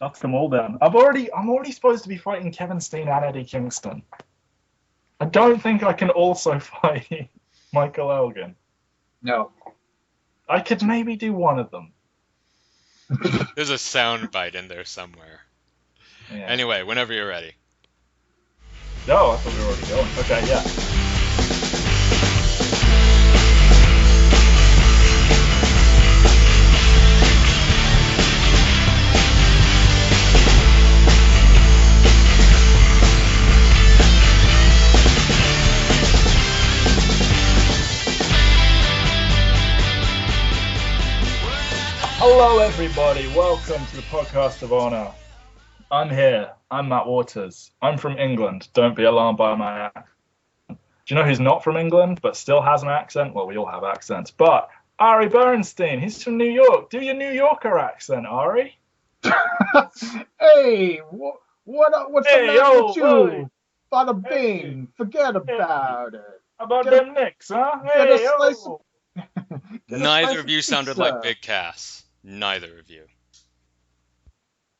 That's them all then. I'm already supposed to be fighting Kevin Steen and Eddie Kingston. I don't think I can also fight Michael Elgin. No. I could maybe do one of them. There's a sound bite in there somewhere. Yeah. Anyway, whenever you're ready. No, I thought we were already going. Okay, yeah. Hello, everybody. Welcome to the Podcast of Honor. I'm here. I'm Matt Waters. I'm from England. Don't be alarmed by my accent. Do you know who's not from England but still has an accent? Well, we all have accents. But Ari Bernstein, he's from New York. Do your New Yorker accent, Ari. Hey, what's Hey, the matter yo, with you? hey. Bada bing, forget about it. How about Get a- them Knicks, huh? get a Hey, slice yo. Get a Neither slice of you sounded pizza. like Big Cass. Neither of you.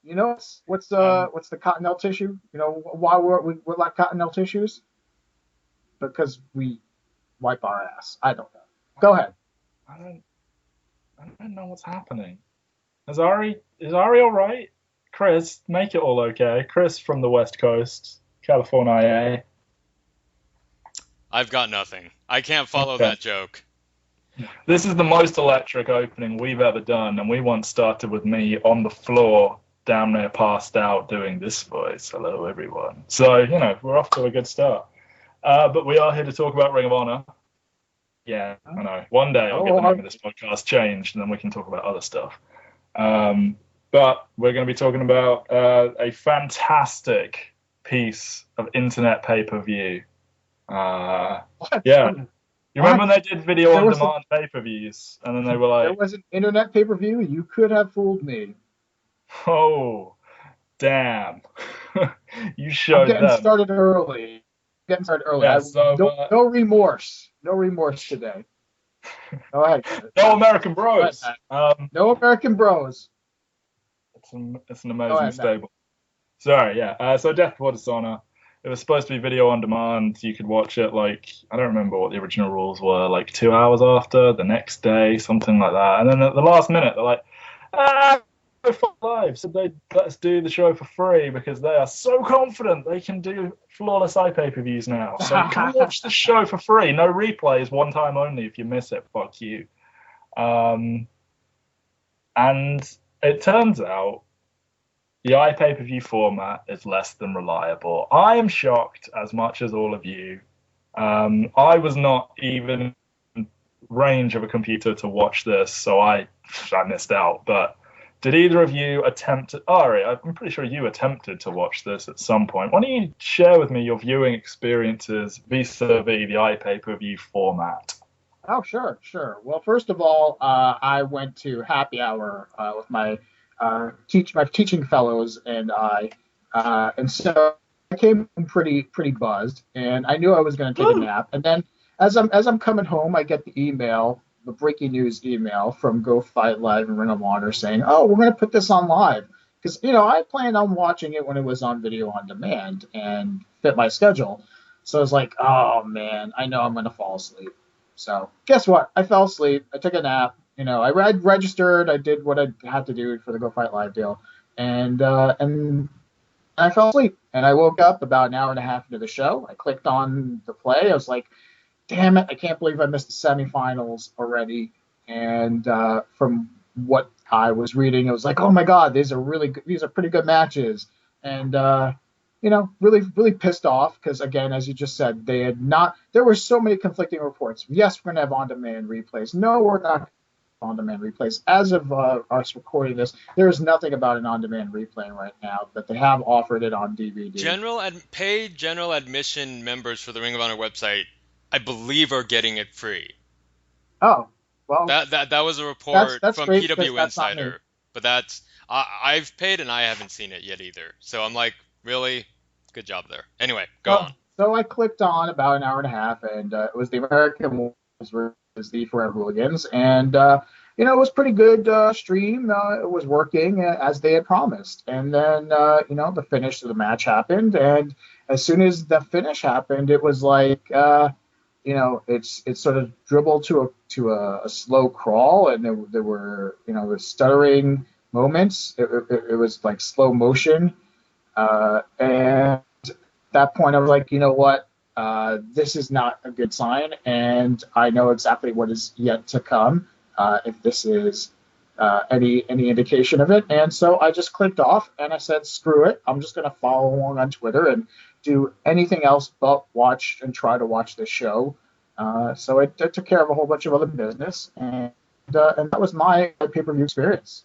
You know what's the cottonelle tissue? You know why we're like cottonelle tissues? Because we wipe our ass. I don't know. Go ahead. I don't know what's happening. Is Ari all right? Chris, make it all okay. Chris from the West Coast, California. I've got nothing. I can't follow Okay. that joke. This is the most electric opening we've ever done, and we once started with me on the floor, down there, passed out, doing this voice. Hello, everyone. So, we're off to a good start. But we are here to talk about Ring of Honor. Yeah, I know. One day I'll get the name of this podcast changed, and then we can talk about other stuff. But we're going to be talking about a fantastic piece of internet pay-per-view. Yeah. You remember when they did video on demand pay-per-views, and then they were There like, was an internet pay-per-view. You could have fooled me. "Oh, damn, you I'm showed getting them." started early. Yeah, so, No remorse. No remorse today. Go ahead. No American Bros. No American Bros. It's an Go amazing ahead, stable. Sorry, yeah. So Death Before Dishonor. It was supposed to be video on demand. You could watch it I don't remember what the original rules were, 2 hours after, the next day, something like that. And then at the last minute, they're like, we're live. So they let us do the show for free because they are so confident they can do flawless pay-per-views now. So you can watch the show for free. No replays, one time only. If you miss it, fuck you. And it turns out the iPay-per-view format is less than reliable. I am shocked as much as all of you. I was not even in range of a computer to watch this, so I missed out. But did either of you attempt to... Ari, I'm pretty sure you attempted to watch this at some point. Why don't you share with me your viewing experiences vis-a-vis the iPay-per-view format? Oh, sure. Well, first of all, I went to happy hour with my teaching fellows and I, and so I came in pretty buzzed, and I knew I was going to take a nap. And then as I'm coming home, I get the breaking news email from Go Fight Live and Ring of Honor saying, "Oh, we're going to put this on live," because I planned on watching it when it was on video on demand and fit my schedule. So I was like, "Oh man, I know I'm going to fall asleep." So guess what? I fell asleep. I took a nap. I registered. I did what I had to do for the Go Fight Live deal, and I fell asleep. And I woke up about an hour and a half into the show. I clicked on the play. I was like, "Damn it! I can't believe I missed the semifinals already." And from what I was reading, it was like, "Oh my God, these are pretty good matches." And really pissed off because, again, as you just said, there were so many conflicting reports. Yes, we're going to have on-demand replays. No, we're not on-demand replays. As of us recording this, there is nothing about an on-demand replay right now, but they have offered it on DVD. Paid general admission members for the Ring of Honor website, I believe, are getting it free. Oh, well. That was a report that's from great, PW that's not me. Insider. But I've paid and I haven't seen it yet either. So I'm like, really? Good job there. Anyway, go on. So I clicked on about an hour and a half, and it was the American Wars versus the Forever Hooligans, and it was pretty good stream. It was working as they had promised. And then, the finish of the match happened. And as soon as the finish happened, it was like, it's sort of dribbled to a slow crawl, and there were, the stuttering moments. It was like slow motion. And at that point, I was like, you know what? This is not a good sign, and I know exactly what is yet to come. If this is any indication of it. And so I just clicked off and I said, screw it. I'm just going to follow along on Twitter and do anything else but watch and try to watch this show. So it took care of a whole bunch of other business. And that was my pay-per-view experience.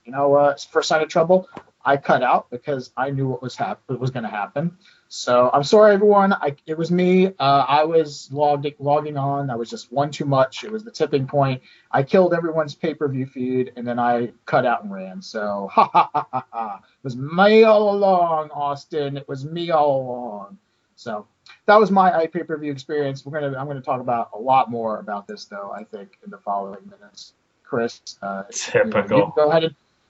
First sign of trouble, I cut out because I knew what was going to happen. So I'm sorry, everyone. It was me. I was logging on. I was just one too much. It was the tipping point. I killed everyone's pay-per-view feed, and then I cut out and ran. So ha ha ha ha ha. It was me all along, Austin. It was me all along. So that was my pay-per-view experience. I'm gonna talk about a lot more about this, though, I think, in the following minutes. Chris, typical.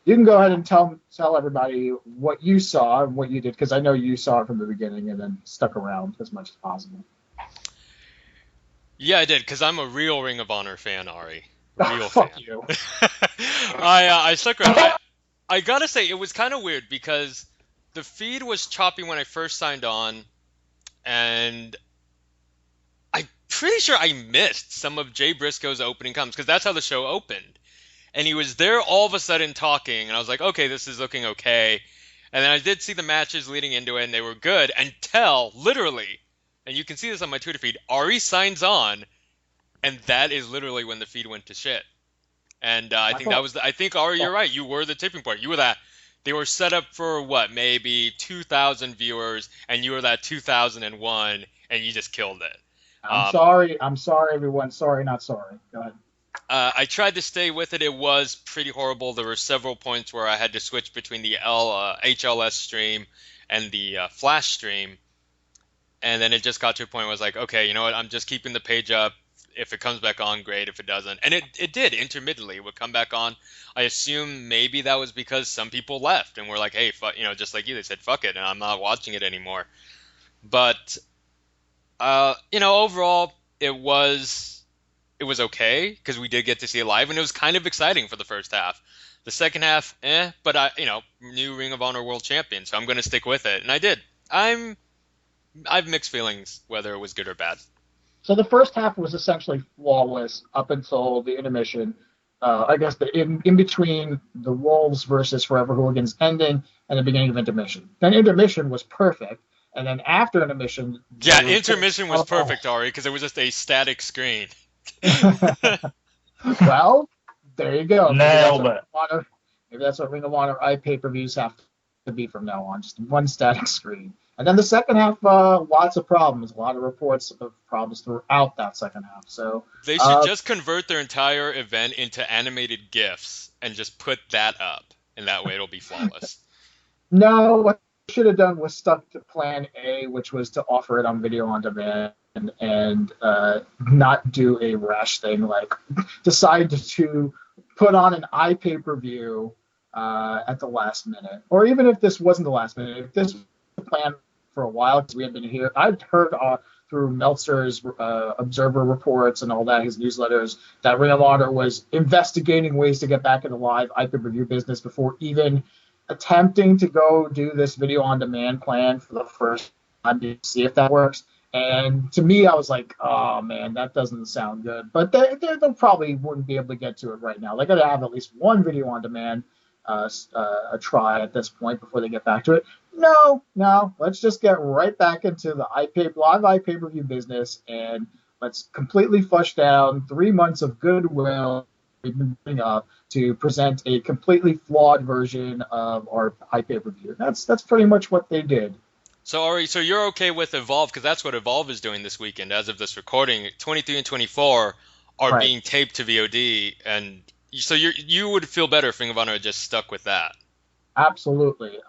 You can go ahead and tell everybody what you saw and what you did, because I know you saw it from the beginning and then stuck around as much as possible. Yeah, I did, because I'm a real Ring of Honor fan, Ari. Real Fuck fan. you. I stuck around. I gotta say, it was kind of weird because the feed was choppy when I first signed on, and I'm pretty sure I missed some of Jay Briscoe's opening comments, because that's how the show opened. And he was there all of a sudden talking, and I was like, okay, this is looking okay. And then I did see the matches leading into it, and they were good until, literally, and you can see this on my Twitter feed, Ari signs on, and that is literally when the feed went to shit. And I think Ari, you're right. You were the tipping point. You were that. They were set up for, maybe 2,000 viewers, and you were that 2,001, and you just killed it. I'm sorry, everyone. Sorry, not sorry. Go ahead. I tried to stay with it. It was pretty horrible. There were several points where I had to switch between the HLS stream and the Flash stream. And then it just got to a point where I was like, okay, you know what? I'm just keeping the page up. If it comes back on, great. If it doesn't. And it did intermittently. It would come back on. I assume maybe that was because some people left and were like, hey, just like you, they said, fuck it, and I'm not watching it anymore. But, overall, it was okay because we did get to see it live, and it was kind of exciting for the first half. The second half, but new Ring of Honor World Champion, so I'm going to stick with it, and I did. I've mixed feelings whether it was good or bad. So the first half was essentially flawless up until the intermission. I guess in between the Wolves versus Forever Hooligans ending and the beginning of intermission. Then intermission was perfect, and then after intermission, intermission was perfect, Ari, because it was just a static screen. Well, there you go. Nailed it. Maybe that's what Ring of Honor pay-per-views have to be from now on, just one static screen. And then the second half, lots of problems, a lot of reports of problems throughout that second half. So they should just convert their entire event into animated GIFs and just put that up, and that way it'll be flawless. No, what they should have done was stuck to plan A, which was to offer it on video on demand and not do a rash thing like decide to put on an iPay-per-view at the last minute. Or even if this wasn't the last minute, if this was the plan for a while, because we had been here, I'd heard through Meltzer's Observer reports and all that, his newsletters, that Ring of Honor was investigating ways to get back into live iPay-per-view business before even attempting to go do this video on demand plan for the first time to see if that works. And to me, I was like, oh, man, that doesn't sound good. But they probably wouldn't be able to get to it right now. They got to have at least one video on demand a try at this point before they get back to it. No, let's just get right back into the live iPay-per-view business, and let's completely flush down 3 months of goodwill we've been putting up to present a completely flawed version of our iPay-per-view. That's pretty much what they did. So, Ari, you're okay with Evolve, because that's what Evolve is doing this weekend. As of this recording, 23 and 24 are being taped to VOD, and so you would feel better if Ring of Honor just stuck with that. Absolutely.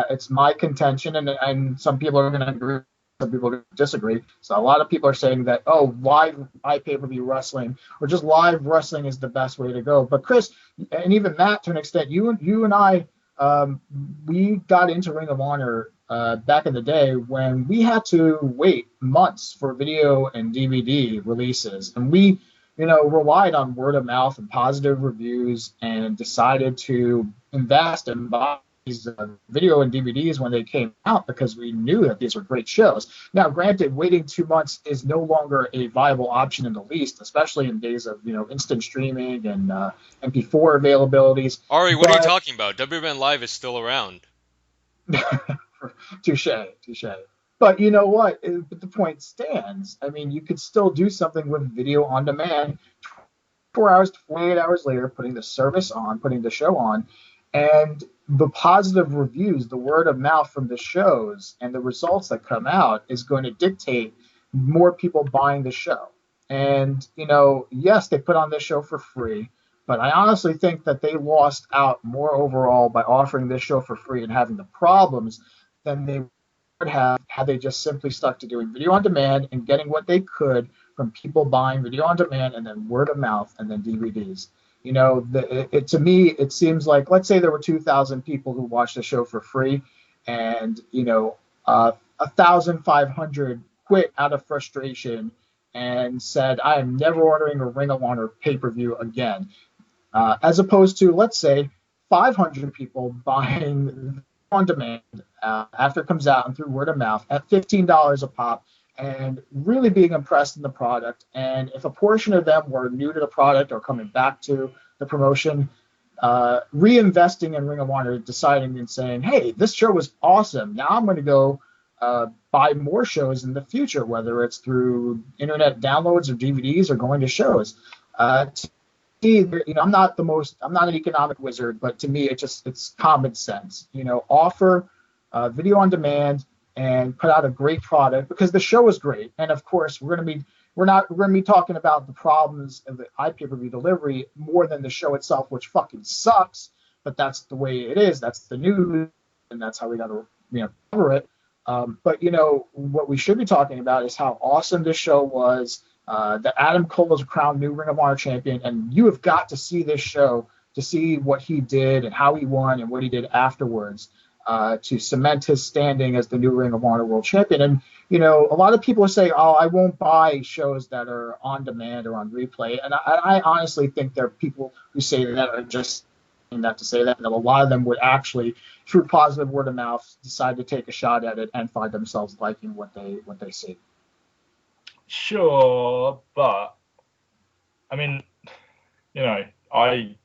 It's my contention, and some people are going to agree some people disagree. So a lot of people are saying that, oh, live pay-per-view wrestling or just live wrestling is the best way to go. But Chris, and even Matt, to an extent, you and I, we got into Ring of Honor back in the day when we had to wait months for video and DVD releases, and we, relied on word of mouth and positive reviews, and decided to invest and buy these video and DVDs when they came out because we knew that these were great shows. Now, granted, waiting 2 months is no longer a viable option in the least, especially in days of instant streaming and MP4 availabilities. Ari, what are you talking about? WBN Live is still around. Touche. But you know what? But the point stands. I mean, you could still do something with video on demand, 4 hours to 48 hours later, putting the service on, putting the show on, and the positive reviews, the word of mouth from the shows, and the results that come out is going to dictate more people buying the show. And, yes, they put on this show for free, but I honestly think that they lost out more overall by offering this show for free and having the problems than they would have had they just simply stuck to doing video on demand and getting what they could from people buying video on demand and then word of mouth and then DVDs. To me, it seems like, let's say there were 2,000 people who watched the show for free, and 1,500 quit out of frustration and said, I am never ordering a Ring of Honor pay-per-view again. As opposed to, let's say, 500 people buying on demand after it comes out and through word of mouth at $15 a pop, and really being impressed in the product. And if a portion of them were new to the product or coming back to the promotion, reinvesting in Ring of Honor, deciding and saying, hey, this show was awesome. Now I'm going to go buy more shows in the future, whether it's through internet downloads or DVDs or going to shows. I'm not an economic wizard, but to me, it's common sense. Offer video on demand and put out a great product, because the show is great. And of course, we're going to be talking about the problems of the iPay-per-view delivery more than the show itself, which fucking sucks. But that's the way it is. That's the news, and that's how we got to cover it. But what we should be talking about is how awesome this show was. That Adam Cole is a crowned new Ring of Honor champion, and you have got to see this show to see what he did and how he won and what he did afterwards to cement his standing as the new Ring of Honor World Champion. And a lot of people say, "Oh, I won't buy shows that are on demand or on replay," and I honestly think there are people who say that are just that to say that, and a lot of them would actually, through positive word of mouth, decide to take a shot at it and find themselves liking what they see. Sure, but I mean, I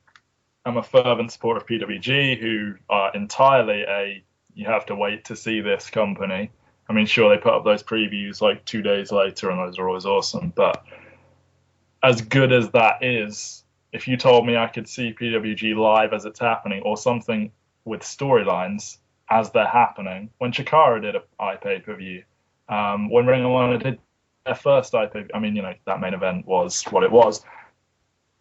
am a fervent supporter of PWG, who are entirely you have to wait to see this company. I mean, sure, they put up those previews like 2 days later, and those are always awesome. But as good as that is, if you told me I could see PWG live as it's happening, or something with storylines as they're happening, when Chikara did an iPay-per-view, when Ring of Honor did their first iPay, I mean, that main event was what it was.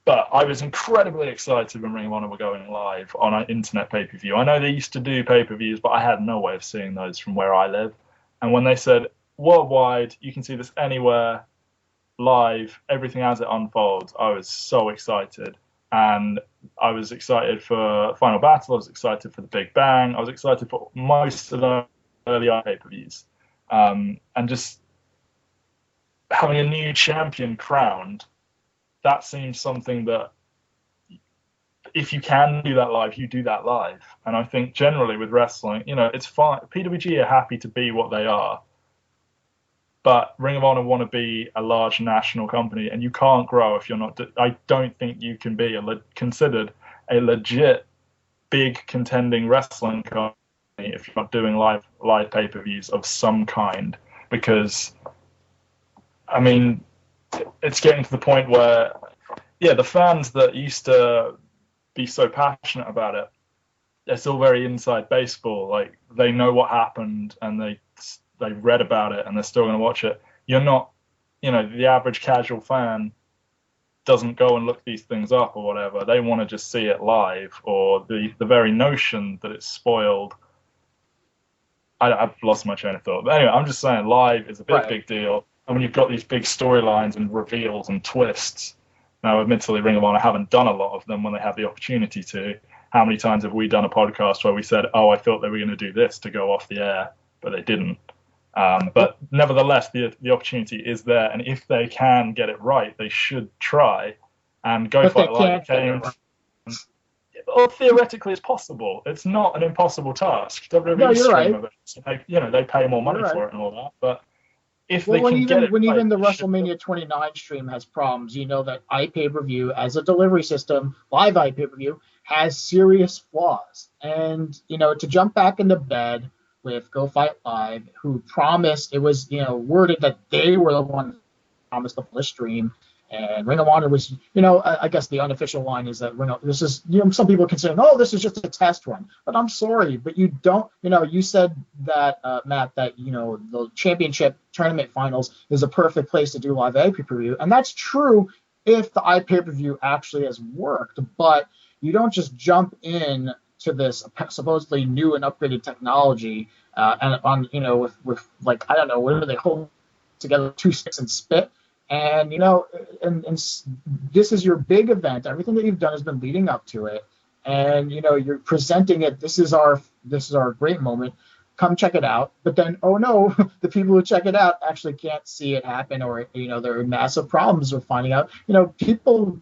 But I was incredibly excited when Ring of Honor were going live on an internet pay-per-view. I know they used to do pay-per-views, but I had no way of seeing those from where I live. And when they said, worldwide, you can see this anywhere, live, everything as it unfolds, I was so excited. And I was excited for Final Battle. I was excited for the Big Bang. I was excited for most of the early pay-per-views. And just having a new champion crowned, that seems something that if you can do that live, you do that live. And I think generally with wrestling, it's fine. PWG are happy to be what they are, but Ring of Honor want to be a large national company, and you can't grow if you're not. I don't think you can be considered a legit big contending wrestling company if you're not doing live pay-per-views of some kind, because I mean, it's getting to the point where, the fans that used to be so passionate about it, they're still very inside baseball. Like, they know what happened and they read about it and they're still going to watch it. You're not, the average casual fan doesn't go and look these things up or whatever. They want to just see it live, or the very notion that it's spoiled I've lost my train of thought. But anyway, I'm just saying live is a big deal. And when you've got these big storylines and reveals and twists, now admittedly Ring of Honor haven't done a lot of them when they have the opportunity to. How many times have we done a podcast where we said, oh, I thought they were going to do this to go off the air, but they didn't. But nevertheless, the opportunity is there. And if they can get it right, they should try. And Go Fight Live came... Well, theoretically, it's possible. It's not an impossible task. WWE stream of it. So they pay more money for it and all that. But if they can get it right, even the WrestleMania 29 stream has problems, you know that iPay-per-view as a delivery system, live iPay-per-view, has serious flaws. And, to jump back into bed with Go Fight Live, who promised, it was, worded that they were the one who promised the full stream. And Ring of Honor was, I guess the unofficial line is that this is, some people are considering, oh, this is just a test run. But I'm sorry, but you don't, you said that, Matt, that, the championship tournament finals is a perfect place to do live pay-per-view. And that's true if the iPay-per-view actually has worked. But you don't just jump in to this supposedly new and upgraded technology and on, with like, I don't know, whatever they hold together, 2 sticks and spit. And, and this is your big event. Everything that you've done has been leading up to it. And, you're presenting it. This is our great moment. Come check it out. But then, oh, no, the people who check it out actually can't see it happen, or, there are massive problems with finding out. People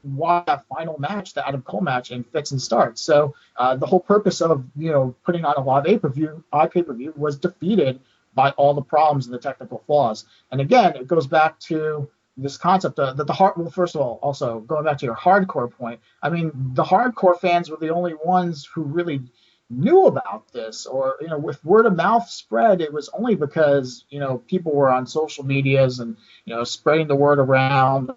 watch that final match, the Adam Cole match, in fits and starts. So the whole purpose of, putting on a live pay-per-view was defeated by all the problems and the technical flaws. And again, it goes back to this concept that first of all, also going back to your hardcore point, I mean, the hardcore fans were the only ones who really knew about this, or, with word of mouth spread, it was only because, people were on social medias and, spreading the word around,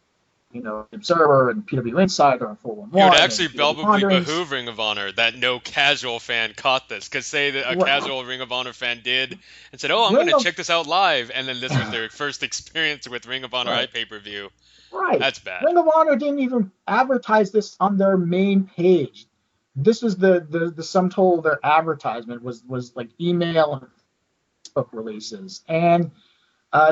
Observer and PW Insider and 411. It would actually probably behoove Ring of Honor that no casual fan caught this. Because say that a casual Ring of Honor fan did and said, oh, I'm going to check this out live. And then this was their first experience with Ring of Honor iPay-per-view. Right. That's bad. Ring of Honor didn't even advertise this on their main page. This was the sum total of their advertisement was like email and Facebook releases. And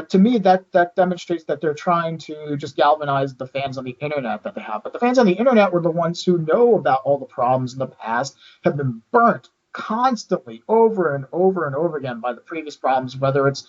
to me, that demonstrates that they're trying to just galvanize the fans on the internet that they have. But the fans on the internet were the ones who know about all the problems in the past, have been burnt constantly over and over and over again by the previous problems, whether it's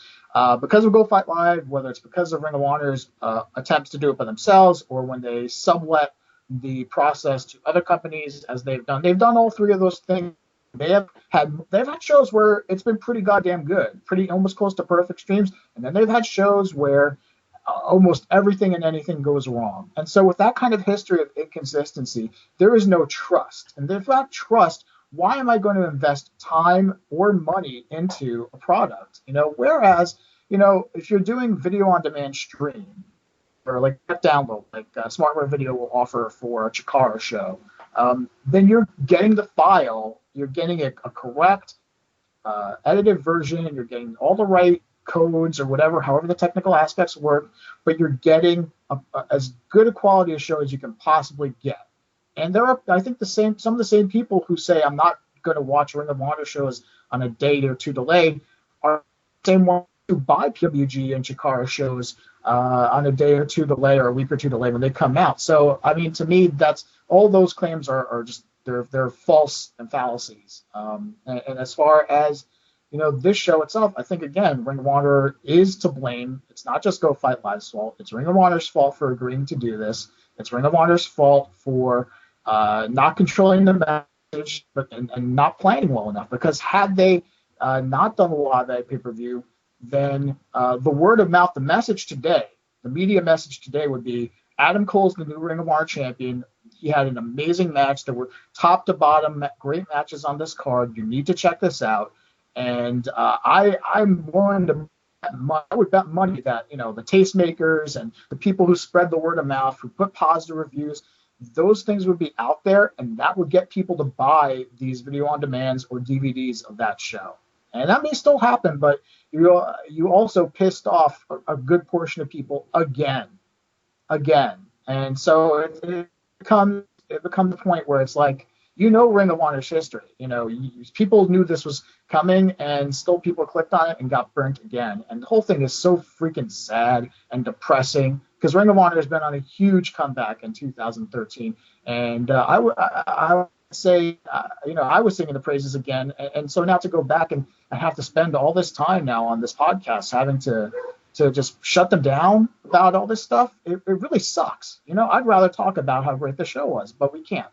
because of Go Fight Live, whether it's because of Ring of Honor's attempts to do it by themselves, or when they sublet the process to other companies, as they've done. They've done all three of those things. They've had shows where it's been pretty goddamn good, pretty almost close to perfect streams, and then they've had shows where almost everything and anything goes wrong. And so with that kind of history of inconsistency, there is no trust. And if that trust, why am I going to invest time or money into a product? Whereas, if you're doing video on demand stream, or like download, like Smartware Video will offer for a Chikara show, then you're getting the file, you're getting a correct edited version, you're getting all the right codes or whatever, however the technical aspects work, but you're getting as good a quality a show as you can possibly get. And there are, I think, some of the same people who say, I'm not going to watch Ring of Honor shows on a day or two delay, are the same ones who buy PWG and Chikara shows on a day or two delay or a week or two delay when they come out. So, I mean, to me, that's all those claims are just they're false and fallacies. And as far as this show itself, I think again, Ring of Honor is to blame. It's not just Go Fight Live's fault. It's Ring of Honor's fault for agreeing to do this. It's Ring of Honor's fault for not controlling the message and not planning well enough. Because had they not done a lot of that pay-per-view, then the word of mouth, the message today, the media message today would be Adam Cole's the new Ring of Honor champion. He had an amazing match. There were top to bottom great matches on this card. You need to check this out. And I'm willing to I would bet money that the tastemakers and the people who spread the word of mouth, who put positive reviews, those things would be out there, and that would get people to buy these video on demands or DVDs of that show. And that may still happen, but you also pissed off a good portion of people again. And so it becomes the point where it's like, Ring of Honor's history. People knew this was coming, and still people clicked on it and got burnt again. And the whole thing is so freaking sad and depressing because Ring of Honor has been on a huge comeback in 2013. And I would say, I was singing the praises again. And so now to go back and have to spend all this time now on this podcast having to just shut them down about all this stuff, it really sucks. I'd rather talk about how great the show was, but we can't.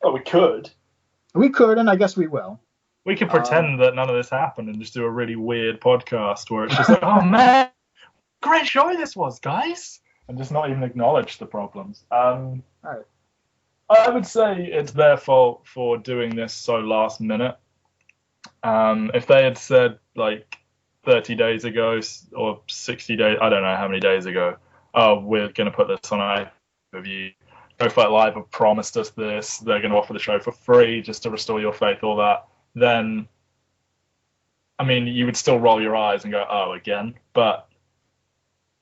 Oh, we could. We could, and I guess we will. We could pretend that none of this happened and just do a really weird podcast where it's just like, oh man, great show this was, guys, and just not even acknowledge the problems. All right. I would say it's their fault for doing this so last minute. If they had said like 30 days ago or 60 days, I don't know how many days ago, oh, we're going to put this on our review. No Fight Live have promised us this. They're going to offer the show for free just to restore your faith, all that. Then, I mean, you would still roll your eyes and go, oh, again. But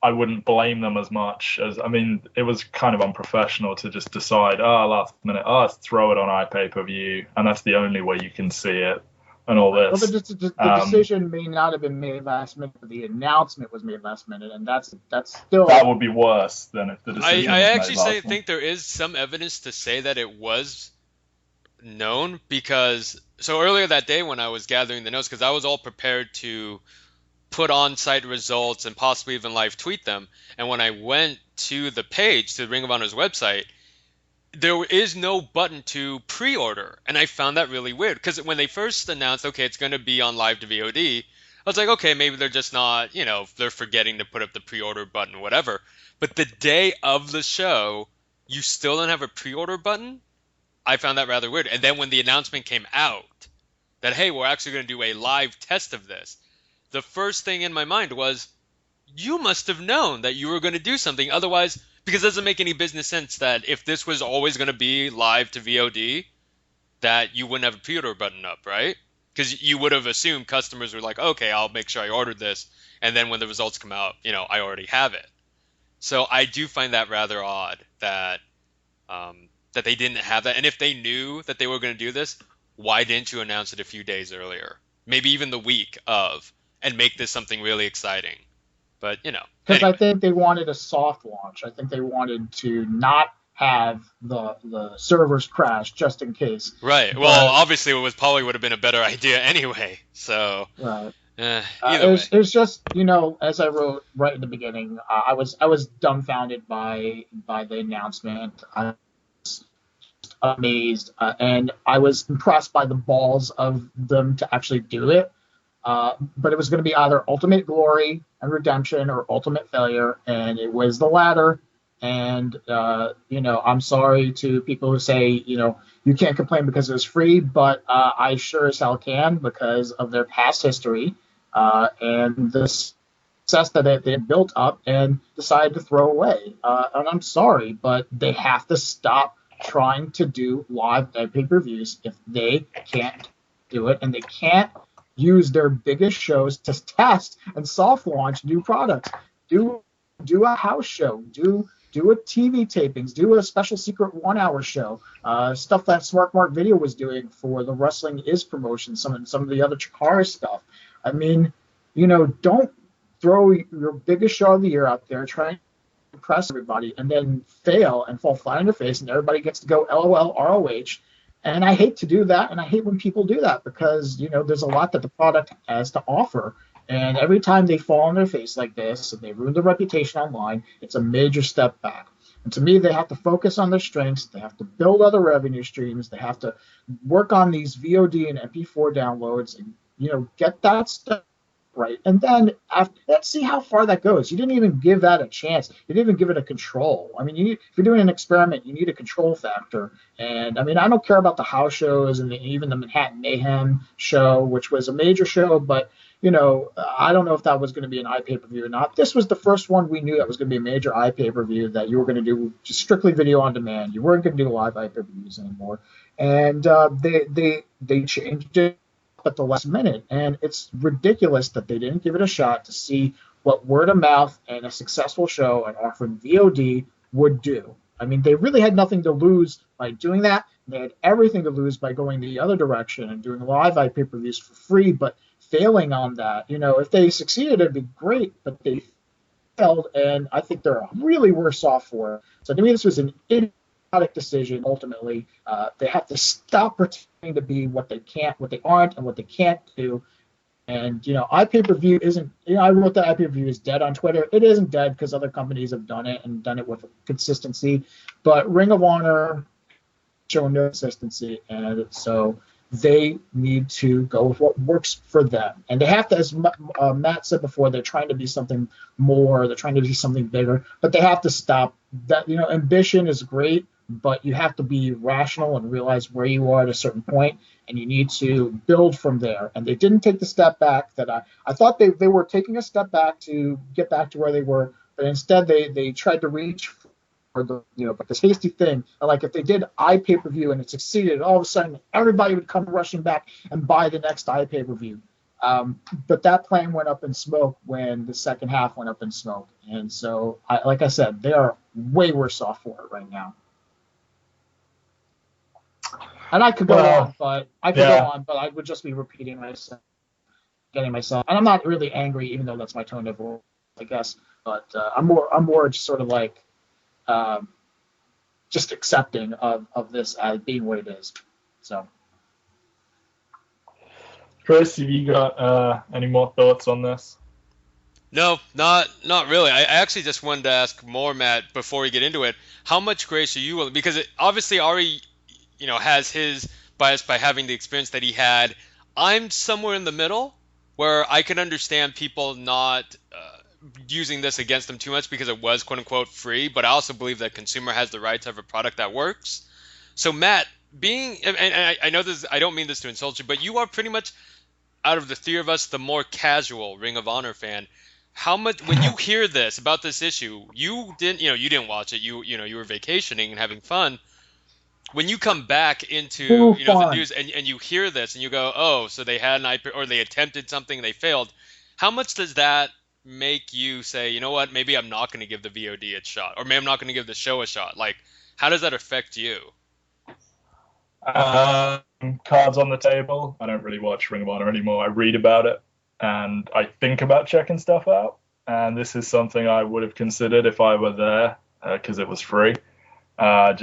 I wouldn't blame them as much as, I mean, it was kind of unprofessional to just decide, last minute, let's throw it on iPay-per-view, and that's the only way you can see it. And all this. Well, the decision may not have been made last minute, but the announcement was made last minute, and that's still. That would be worse than if the decision. I actually think there is some evidence to say that it was known because earlier that day when I was gathering the notes, because I was all prepared to put on-site results and possibly even live tweet them, and when I went to the page to Ring of Honor's website, there is no button to pre-order, and I found that really weird because when they first announced, okay, it's going to be on live to VOD, I was like, okay, maybe they're just not, they're forgetting to put up the pre-order button, whatever. But the day of the show, you still don't have a pre-order button? I found that rather weird. And then when the announcement came out that, hey, we're actually going to do a live test of this, the first thing in my mind was, you must have known that you were going to do something. Otherwise, because it doesn't make any business sense that if this was always going to be live to VOD, that you wouldn't have a pre-order button up, right? Because you would have assumed customers were like, okay, I'll make sure I ordered this, and then when the results come out, I already have it. So I do find that rather odd that that they didn't have that. And if they knew that they were going to do this, why didn't you announce it a few days earlier? Maybe even the week of, and make this something really exciting. But, Because anyway. I think they wanted a soft launch. I think they wanted to not have the servers crash just in case. Right. Well, obviously it probably would have been a better idea anyway. So, right. Either way. It was just, as I wrote right in the beginning, I was dumbfounded by the announcement. I was amazed, and I was impressed by the balls of them to actually do it. But it was going to be either ultimate glory and redemption or ultimate failure, and it was the latter. And I'm sorry to people who say you can't complain because it was free, but I sure as hell can because of their past history and the success that they built up and decided to throw away. And I'm sorry, but they have to stop trying to do live pay-per-views if they can't do it, and they can't use their biggest shows to test and soft launch new products. Do a house show. Do a TV tapings. Do a special secret 1 hour show. Stuff that Smart Mark Video was doing for the Wrestling Is promotion. Some of the other Chikara stuff. I mean, don't throw your biggest show of the year out there trying to impress everybody and then fail and fall flat on your face and everybody gets to go LOL ROH. And I hate to do that, and I hate when people do that because, there's a lot that the product has to offer. And every time they fall on their face like this and they ruin their reputation online, it's a major step back. And to me, they have to focus on their strengths. They have to build other revenue streams. They have to work on these VOD and MP4 downloads and, get that stuff right. And then let's see how far that goes. You didn't even give that a chance. You didn't even give it a control. I mean, if you're doing an experiment, you need a control factor. And I mean, I don't care about the house shows and even the Manhattan Mayhem show, which was a major show, but I don't know if that was going to be an iPay-per-view or not. This was the first one we knew that was going to be a major iPay-per-view that you were going to do just strictly video on demand. You weren't going to do live iPay-per-views anymore. And they changed it at the last minute, and it's ridiculous that they didn't give it a shot to see what word of mouth and a successful show and offering VOD would do. I mean, they really had nothing to lose by doing that. They had everything to lose by going the other direction and doing live pay-per-views for free, but failing on that. If they succeeded, it'd be great, but they failed, and I think they're really worse off for it. So to me, this was an idiotic decision. Ultimately, they have to stop pretending to be what they can't, what they aren't, and what they can't do. And iPay-per-view isn't. I wrote that iPay-per-view is dead on Twitter. It isn't dead because other companies have done it and done it with consistency. But Ring of Honor show no consistency, and so they need to go with what works for them. And they have to, as Matt said before, they're trying to be something more. They're trying to be something bigger, but they have to stop that. Ambition is great, but you have to be rational and realize where you are at a certain point, and you need to build from there. And they didn't take the step back that I thought they were taking a step back to get back to where they were, but instead they tried to reach for but this hasty thing. Like if they did iPay-per-view and it succeeded, all of a sudden everybody would come rushing back and buy the next iPay-per-view. But that plan went up in smoke when the second half went up in smoke. And so, like I said, they are way worse off for it right now. And I could go on, but I would just be repeating myself, getting myself. And I'm not really angry, even though that's my tone of voice, I guess. But I'm more just sort of like just accepting of this as being what it is. So, Chris, have you got any more thoughts on this? No, not really. I actually just wanted to ask more, Matt, before we get into it. How much grace are you willing? Because obviously Ari, has his bias by having the experience that he had. I'm somewhere in the middle where I can understand people not using this against them too much because it was quote unquote free, but I also believe that consumer has the right to have a product that works. So Matt, and I know this, I don't mean this to insult you, but you are pretty much, out of the three of us, the more casual Ring of Honor fan. How much, when you hear this about this issue, you didn't watch it, you were vacationing and having fun. When you come back into the news and you hear this and you go, oh, so they had an IP or they attempted something, they failed. How much does that make you say, you know what, maybe I'm not going to give the VOD a shot, or maybe I'm not going to give the show a shot? Like, how does that affect you? Cards on the table. I don't really watch Ring of Honor anymore. I read about it and I think about checking stuff out. And this is something I would have considered if I were there because it was free. I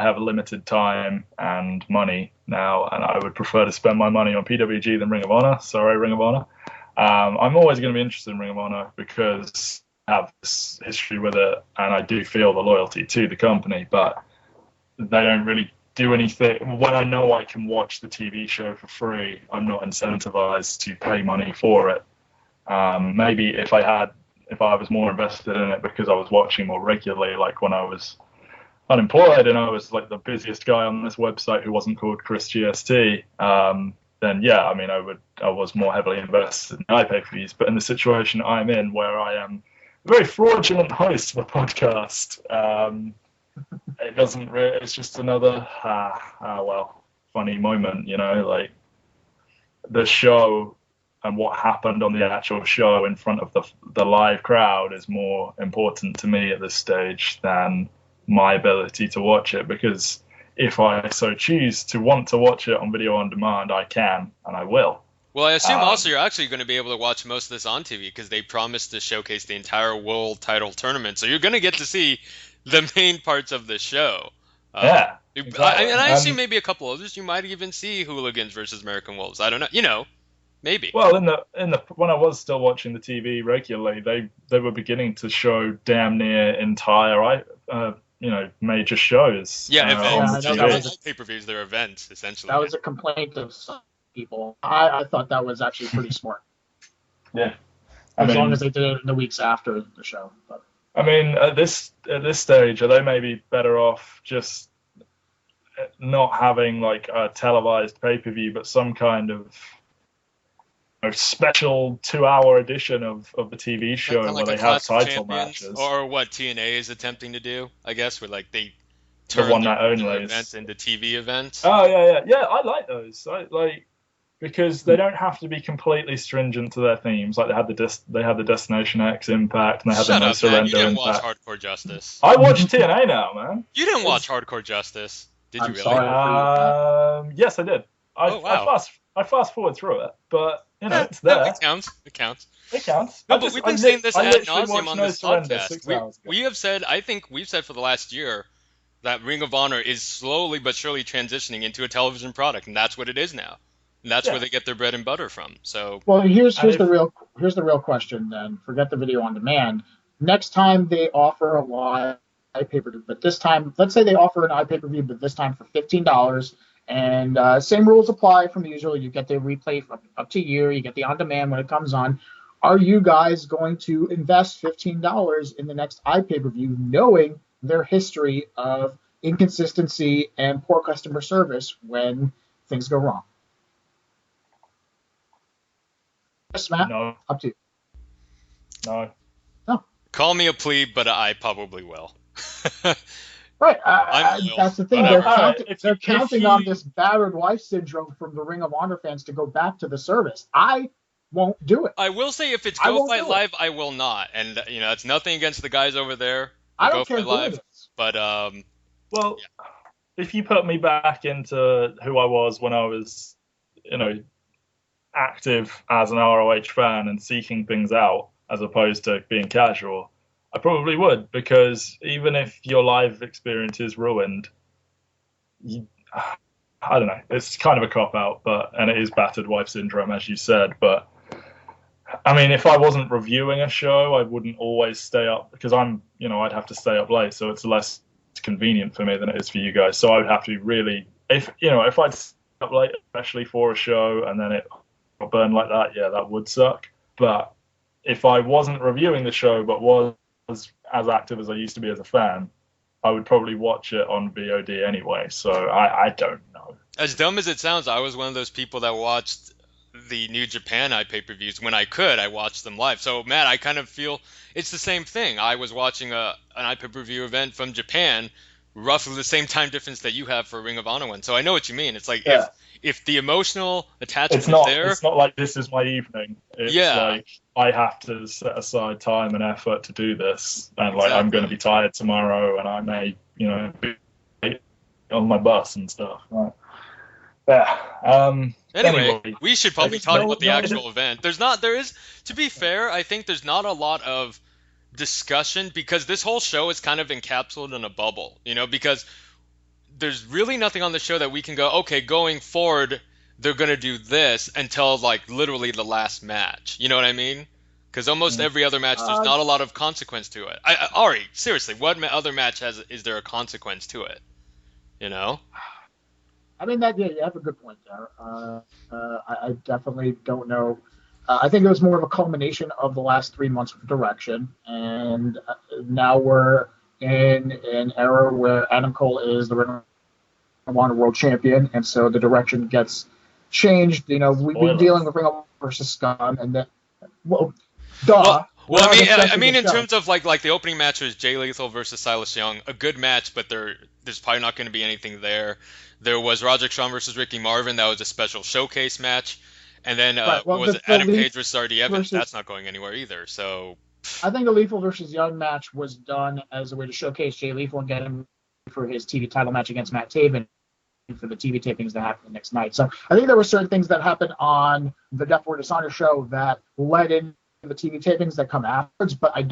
have limited time and money now, and I would prefer to spend my money on PWG than Ring of Honor. Sorry, Ring of Honor. I'm always going to be interested in Ring of Honor because I have this history with it, and I do feel the loyalty to the company, but they don't really do anything. When I know I can watch the TV show for free, I'm not incentivized to pay money for it. Maybe if I was more invested in it because I was watching more regularly, like when I was unemployed and I was like the busiest guy on this website who wasn't called Chris GST, then yeah, I mean, I was more heavily invested in iPay-per-views. But in the situation I'm in, where I am a very fraudulent host of a podcast, it doesn't really, it's just another funny moment, like the show and what happened on the actual show in front of the live crowd is more important to me at this stage than my ability to watch it, because if I so choose to want to watch it on video on demand, I can and I will. Well, I assume also you're actually going to be able to watch most of this on TV because they promised to showcase the entire world title tournament, so you're going to get to see the main parts of the show. Yeah, exactly. I assume maybe a couple others. You might even see Hooligans versus American Wolves. I don't know. Maybe. Well, in the when I was still watching the TV regularly, they were beginning to show damn near entire major shows. Yeah, events. That was pay-per-views. They're events, essentially. That was a complaint of some people. I thought that was actually pretty smart. Yeah. As long as they did it in the weeks after the show. But. I mean, at this stage, are they maybe better off just not having like a televised pay-per-view, but some kind of special 2-hour edition of the TV show like where they have title Champions, matches, or what TNA is attempting to do, I guess, where like they the turn one that only events into TV events. Oh yeah. I like those. because they don't have to be completely stringent to their themes. Like they had the Destination X Impact, and they had Shut the No up, man. You Surrender didn't watch Impact. Hardcore Justice. I watched TNA now, man. You didn't watch Hardcore Justice. Did you I'm really? sorry. Yes, I did. Oh, wow. I fast forward through it, but you know, it's No, there. it counts. It counts. It counts. No, but we've been saying this ad nauseum on this podcast. 6 hours ago. We have said, I think we've said for the last year that Ring of Honor is slowly but surely transitioning into a television product, and that's what it is now. And that's where they get their bread and butter from. So, well, here's the real question. Then forget the video on demand. Next time they offer a live pay-per-view, but this time, let's say they offer an iPay-per-view, but this time for $15, and same rules apply from usual. You get the replay for up to a year. You get the on-demand when it comes on. Are you guys going to invest $15 in the next iPay-per-view, knowing their history of inconsistency and poor customer service when things go wrong? Yes, Matt? No. Up to you. No. No. call me a plebe, but I probably will. Right. I'm that's the thing. whatever. They're counting on this battered wife syndrome from the Ring of Honor fans to go back to the service. I won't do it. I will say if it's I Go won't Fight do it. Live, I will not. And, you know, it's nothing against the guys over there. I Go don't care Fight who Live. it is. But, Well, if you put me back into who I was when I was, you know, active as an ROH fan and seeking things out as opposed to being casual, I probably would, because even if your live experience is ruined, I don't know, it's kind of a cop-out, and it is battered wife syndrome, as you said, but I mean, if I wasn't reviewing a show, I wouldn't always stay up, because I'd have to stay up late, so it's less convenient for me than it is for you guys. So I would have to really, if I'd stay up late, especially for a show, and then it burn like that, yeah, that would suck. But if I wasn't reviewing the show, but was as active as I used to be as a fan, I would probably watch it on VOD anyway. So I don't know. as dumb as it sounds, I was one of those people that watched the New Japan pay-per-views when I could. I watched them live. So, Matt, I kind of feel it's the same thing. I was watching an pay-per-view event from Japan, roughly the same time difference that you have for Ring of Honor one. So I know what you mean. It's like if the emotional attachment is there, it's not like this is my evening. It's like I have to set aside time and effort to do this, and like I'm going to be tired tomorrow, and I may, be on my bus and stuff. Right. Yeah. Anyway, we should probably talk about the actual event. To be fair, I think there's not a lot of discussion because this whole show is kind of encapsulated in a bubble, because there's really nothing on the show that we can go, okay, going forward, they're going to do this until like literally the last match. You know what I mean? Because almost every other match, there's not a lot of consequence to it. Ari, seriously, what other match is there a consequence to it? I mean, you have a good point there. I definitely don't know. I think it was more of a culmination of the last 3 months of direction, and now we're in an era where Adam Cole is the Ring of Honor World Champion, and so the direction gets changed. We've been dealing with Ring of Honor versus Scum, and then, duh. Well, I mean, in terms of like the opening match was Jay Lethal versus Silas Young, a good match, but there's probably not going to be anything there. There was Roderick Strong versus Ricky Marvin, that was a special showcase match, and then Adam Page versus R.D. Evans? That's not going anywhere either. So I think the Lethal versus Young match was done as a way to showcase Jay Lethal and get him for his TV title match against Matt Taven for the TV tapings that happened the next night. So I think there were certain things that happened on the Death Before Dishonor show that led into the TV tapings that come afterwards, but I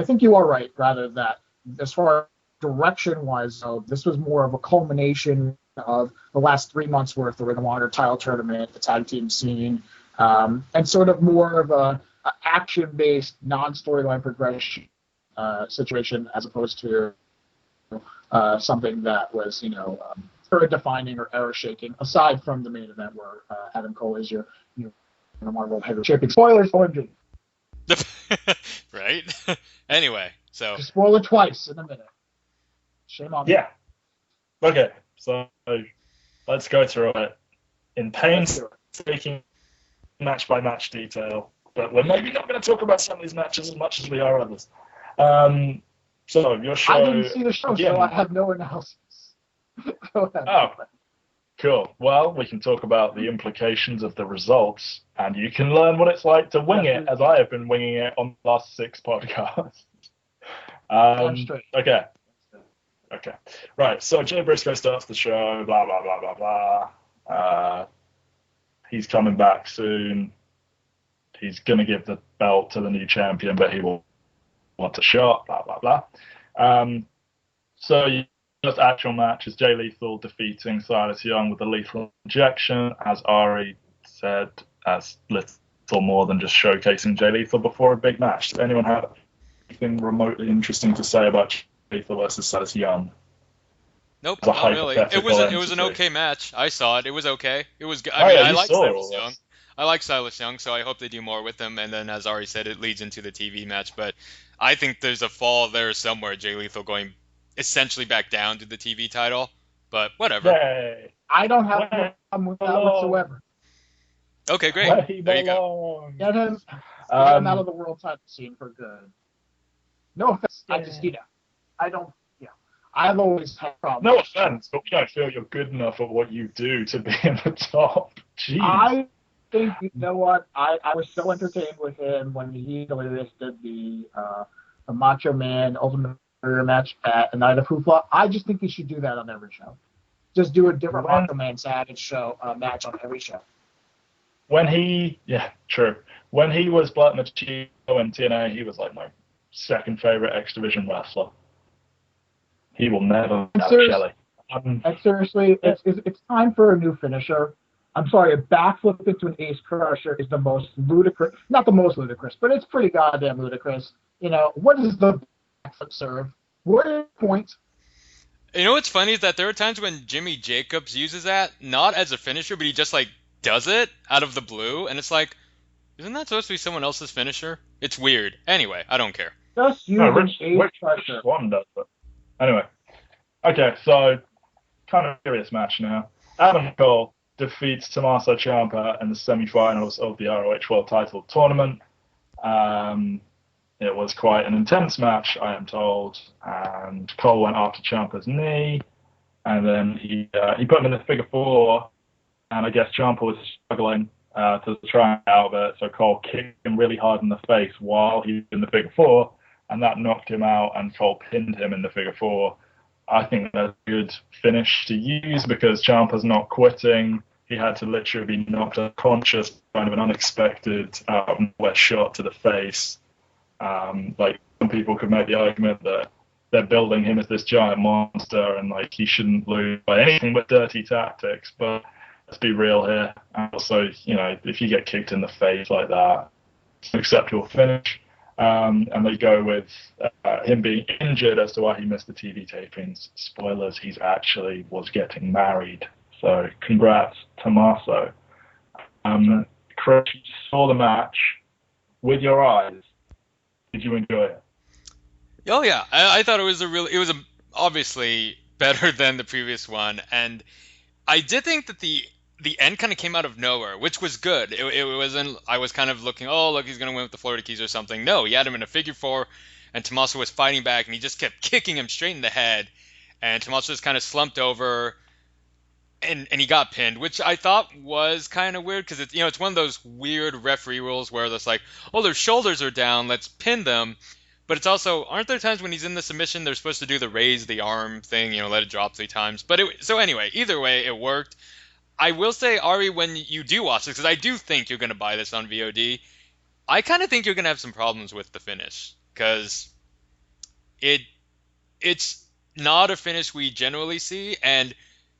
think you are right, rather, that as far as direction-wise, this was more of a culmination of the last 3 months worth of Ring of Honor title tournament, the tag team scene, and sort of more of a action-based, non-storyline progression situation, as opposed to something that was, era-defining or era-shaking, aside from the main event where Adam Cole is your World Heavyweight Champion. Spoilers, OMG. Right? Anyway, so just spoil it twice in a minute. Shame on me. Yeah. Okay, so let's go through it in painstaking match-by-match detail, but we're maybe not going to talk about some of these matches as much as we are others. So your show... I didn't see the show, so I have no analysis. Go ahead. Oh. Cool. Well, we can talk about the implications of the results, and you can learn what it's like to wing it, as I have been winging it on the last 6 podcasts. Okay. Okay. Right. So Jay Briscoe starts the show. Blah blah blah blah blah. He's coming back soon. He's gonna give the belt to the new champion, but he will want a shot. Blah blah blah. So first actual match is Jay Lethal defeating Silas Young with a lethal injection, as Ari said, as little more than just showcasing Jay Lethal before a big match. Does anyone have anything remotely interesting to say about Jay Lethal versus Silas Young? Nope, not really. It was an okay match. I saw it. It was okay. It was good. I like Silas Young. I like Silas Young, so I hope they do more with him. And then, as Ari said, it leads into the TV match. But I think there's a fall there somewhere. Jay Lethal going essentially back down to the TV title. But whatever. Yay. I don't have a problem with that whatsoever. Okay, great. There you go. Get him out of the world title scene for good. No offense, I don't. I've always had problems. No offense, but we don't feel you're good enough at what you do to be in the top. Jeez. I think, you know what? I was so entertained with him when he listed the Macho Man Ultimate Warrior match at a Night of Hoopla. I just think he should do that on every show. Just do a different Macho Man Savage show match on every show. When he was Black Machino in TNA, he was like my second favorite X Division wrestler. He will never have Shelley. Seriously, it's time for a new finisher. I'm sorry, a backflip into an ace crusher is the most ludicrous. Not the most ludicrous, but it's pretty goddamn ludicrous. You know, what is the backflip serve? What is the point? You know what's funny is that there are times when Jimmy Jacobs uses that, not as a finisher, but he just like does it out of the blue, and it's like, isn't that supposed to be someone else's finisher? It's weird. Anyway, I don't care. Just use an ace crusher. Swan does it. Anyway, okay, so kind of serious match now. Adam Cole defeats Tommaso Ciampa in the semi-finals of the ROH World Title Tournament. It was quite an intense match, I am told, and Cole went after Ciampa's knee, and then he put him in the figure four, and I guess Ciampa was struggling to try and out of it, so Cole kicked him really hard in the face while he was in the figure four, and that knocked him out, and Cole pinned him in the figure four. I think that's a good finish to use because Ciampa's not quitting. He had to literally be knocked unconscious, kind of an unexpected shot to the face. Like some people could make the argument that they're building him as this giant monster and like he shouldn't lose by anything but dirty tactics. But let's be real here. And also, you know, if you get kicked in the face like that, it's an acceptable finish. And they go with him being injured as to why he missed the TV tapings. Spoilers, he's actually was getting married. So congrats, Tommaso. Chris, you saw the match with your eyes. Did you enjoy it? Oh yeah, I thought it was obviously better than the previous one, and I did think that the end kind of came out of nowhere, which was good. It wasn't. I was kind of looking, oh look, he's gonna win with the Florida Keys or something. No, he had him in a figure four, and Tommaso was fighting back, and he just kept kicking him straight in the head, and Tommaso just kind of slumped over, and he got pinned, which I thought was kind of weird because it's one of those weird referee rules where it's like, oh, their shoulders are down, let's pin them. But it's also, aren't there times when he's in the submission they're supposed to do the raise the arm thing, let it drop 3 times? But so anyway, either way, it worked. I will say, Ari, when you do watch this, because I do think you're going to buy this on VOD, I kind of think you're going to have some problems with the finish because it's not a finish we generally see, and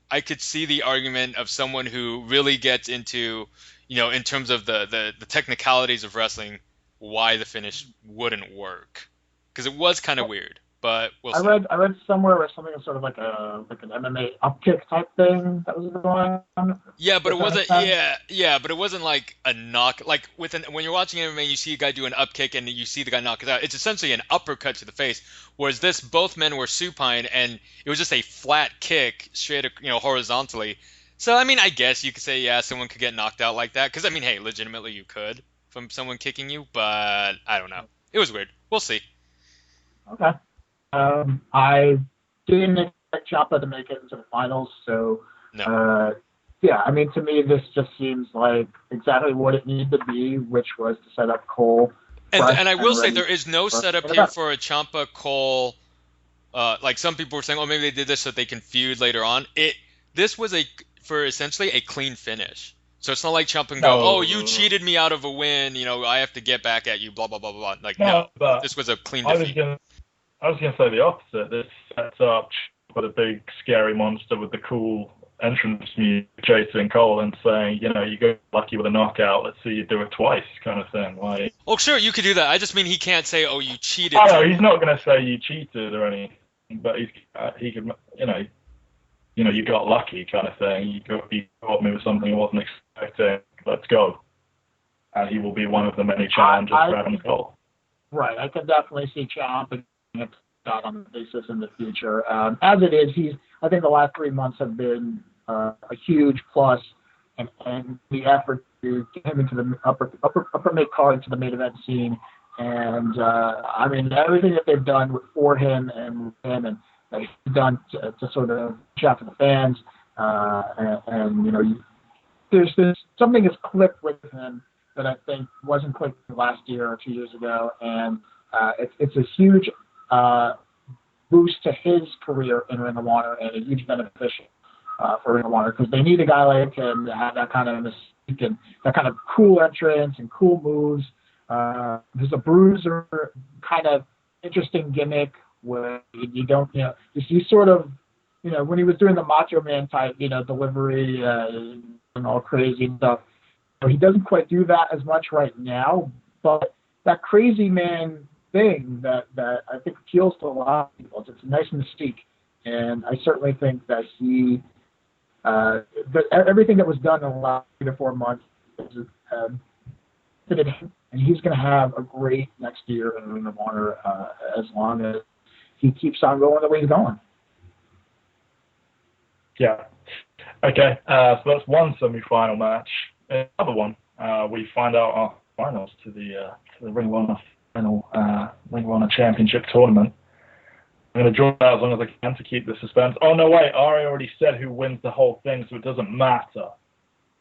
I could see the argument of someone who really gets into, in terms of the technicalities of wrestling, why the finish wouldn't work. Because it was kind of weird, but we'll see. I read somewhere where something was sort of like an MMA upkick type thing that was going on. Yeah, but it wasn't. Yeah, but it wasn't like a knock. Like when you're watching MMA, you see a guy do an upkick and you see the guy knock it out. It's essentially an uppercut to the face. Whereas this, both men were supine and it was just a flat kick straight, horizontally. So I mean, I guess you could say someone could get knocked out like that. Because I mean, hey, legitimately you could from someone kicking you, but I don't know. It was weird. We'll see. Okay. I didn't expect Ciampa to make it into the finals, so no. Yeah, I mean, to me, this just seems like exactly what it needed to be, which was to set up Cole fresh And I will and say ready there is no for setup an here event. for a Ciampa Cole. Like some people were saying, oh, maybe they did this so they can feud later on. This was for essentially a clean finish. So it's not like Ciampa can go, oh, you No, cheated me out of a win. I have to get back at you. Blah blah blah blah blah. Like no, no, but this was a clean I was defeat. gonna I was gonna say the opposite. This sets up for the big scary monster with the cool entrance music chasing Cole and saying, you got lucky with a knockout. Let's see you do it twice, kind of thing. Like, Oh, sure, you could do that. I just mean he can't say, oh, you cheated. I know he's not gonna say you cheated or anything, but he could, you got lucky, kind of thing. You caught me with something I wasn't expecting. Let's go. And he will be one of the many challengers for Adam Cole. Right, I can definitely see Ciampa on the basis in the future. As it is, I think the last 3 months have been a huge plus, and the effort to get him into the upper mid card to the main event scene, and I mean everything that they've done for him and that he's done to sort of chat to the fans, and there's something has clicked with him that I think wasn't clicked last year or 2 years ago, and it's a huge boost to his career in Ring of Honor and a huge beneficial for Ring of Honor because they need a guy like him to have that kind of mystique and that kind of cool entrance and cool moves. There's a bruiser kind of interesting gimmick where you don't, you sort of, when he was doing the Macho Man type, delivery and all crazy stuff, he doesn't quite do that as much right now, but that crazy man thing that I think appeals to a lot of people. It's a nice mystique, and I certainly think that everything that was done in the last 3 to 4 months fitted him, and he's going to have a great next year in Ring of Honor as long as he keeps on going the way he's going. Yeah. Okay. So that's one semi-final match. Another one. We find out our finals to the Ring of Honor final Ring of Honor Championship tournament. I'm going to draw out as long as I can to keep the suspense. Oh no, wait! Ari already said who wins the whole thing, so it doesn't matter.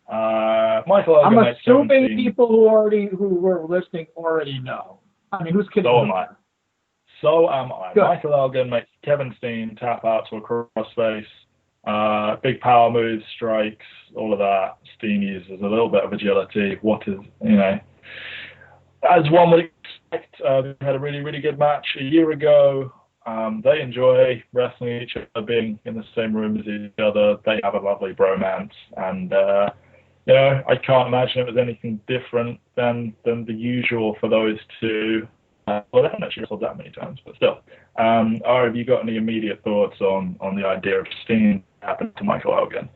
Michael Elgin. I'm assuming people who were listening already know. I mean, who's kidding? So am I. So am I. Good. Michael Elgin makes Kevin Steen tap out to a crossface. Big power moves, strikes, all of that. Steen uses a little bit of agility. As one would expect, they had a really, really good match a year ago. They enjoy wrestling each other, being in the same room as each other. They have a lovely bromance, and I can't imagine it was anything different than the usual for those two. Well, they haven't actually wrestled that many times, but still. Have you got any immediate thoughts on the idea of Steen happening to Michael Elgin?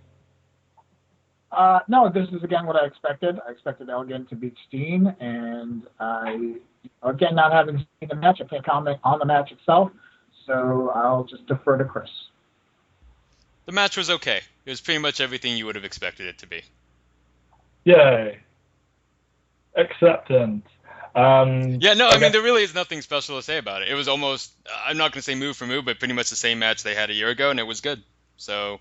No, this is again what I expected. I expected Elgin to beat Steen, and again, not having seen the match, I can't comment on the match itself, so I'll just defer to Chris. The match was okay. It was pretty much everything you would have expected it to be. Yay. Acceptance. I mean, there really is nothing special to say about it. It was almost, I'm not going to say move for move, but pretty much the same match they had a year ago, and it was good. So,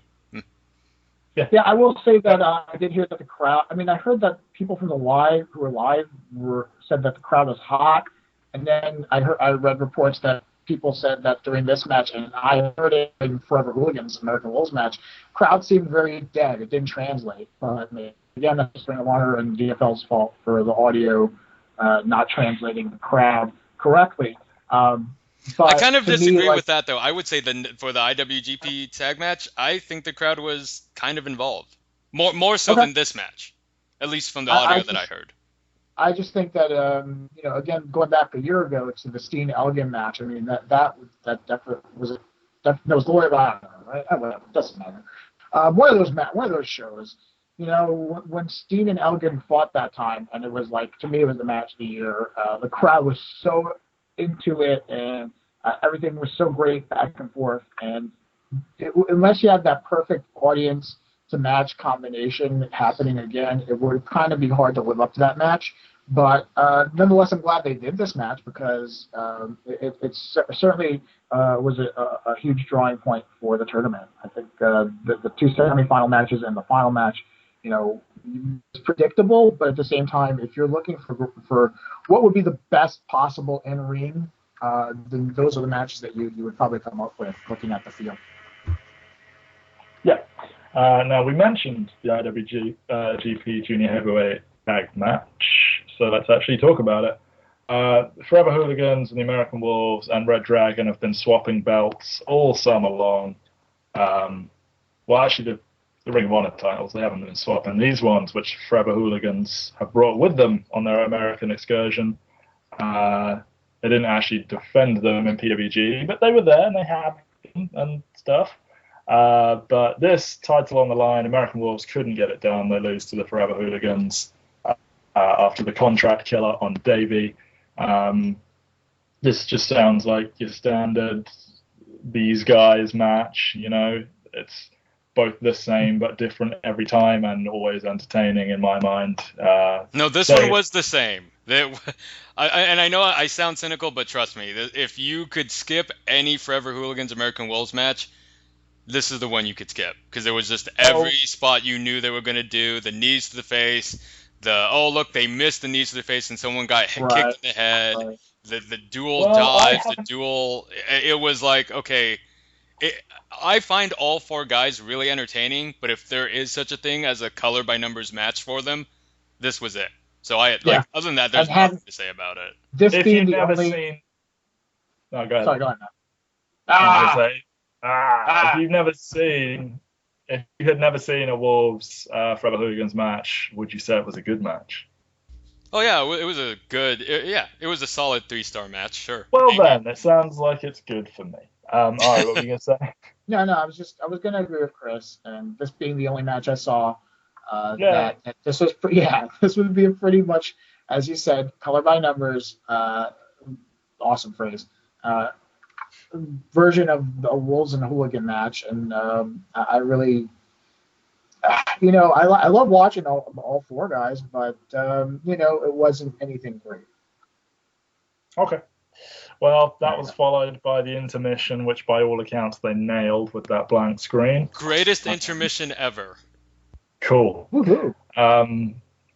Yeah, I will say that I did hear that the crowd, I heard that people from who were live said that the crowd was hot, and then I read reports that people said that during this match, and I heard it in Forever Hooligans, American Wolves match, crowd seemed very dead. It didn't translate. Again, that's Ring of Honor and DFL's fault for the audio not translating the crowd correctly. But I kind of disagree with that, though. I would say for the IWGP tag match, I think the crowd was kind of involved. More so than this match, at least from the audio that I heard. I just think that, again, going back a year ago to the Steen Elgin match, I mean, that definitely was Glory of Honor, right? Whatever, it doesn't matter. One of those shows, when Steen and Elgin fought that time, and it was like, to me, it was the match of the year. The crowd was so into it, and everything was so great back and forth. And unless you had that perfect audience to match combination happening again, it would kind of be hard to live up to that match. But nonetheless, I'm glad they did this match because certainly was a huge drawing point for the tournament. I think the two semifinal matches and the final match, it's predictable, but at the same time, if you're looking for what would be the best possible in ring, then those are the matches that you would probably come up with looking at the field. Yeah. Now, we mentioned the IWGP Junior Heavyweight Tag Match, so let's actually talk about it. Forever Hooligans and the American Wolves and Red Dragon have been swapping belts all summer long. Well, actually, the Ring of Honor titles, they haven't been swapping. These ones, which Forever Hooligans have brought with them on their American excursion, they didn't actually defend them in PWG, but they were there and they had them and stuff. But this title on the line, American Wolves couldn't get it done. They lose to the Forever Hooligans after the contract killer on Davey. This just sounds like your standard these guys match. It's both the same but different every time and always entertaining in my mind. No, this one was the same. And I know I sound cynical, but trust me, if you could skip any Forever Hooligans American Wolves match, this is the one you could skip, because it was just every spot you knew they were going to do, the knees to the face, look, they missed the knees to the face and someone got kicked in the head, the dual dives, it was like, okay, I find all four guys really entertaining, but if there is such a thing as a color by numbers match for them, this was it. So other than that, there's nothing to say about it. If you've never seen... No, go ahead. Sorry, go ahead now. If you had never seen a Wolves Forever Hooligans match, would you say it was a good match? Oh yeah, it was a good. It was a solid 3-star match. Sure. Well then, it sounds like it's good for me. All right, what were you gonna say? No, I was gonna agree with Chris, and this being the only match I saw, that this would be pretty much, as you said, color by numbers. Awesome phrase. Version of the Wolves and Hooligan match, and I really, I love watching all four guys, but it wasn't anything great. Okay. Well, that was followed by the intermission, which by all accounts they nailed with that blank screen. Greatest intermission ever. Cool. Woohoo.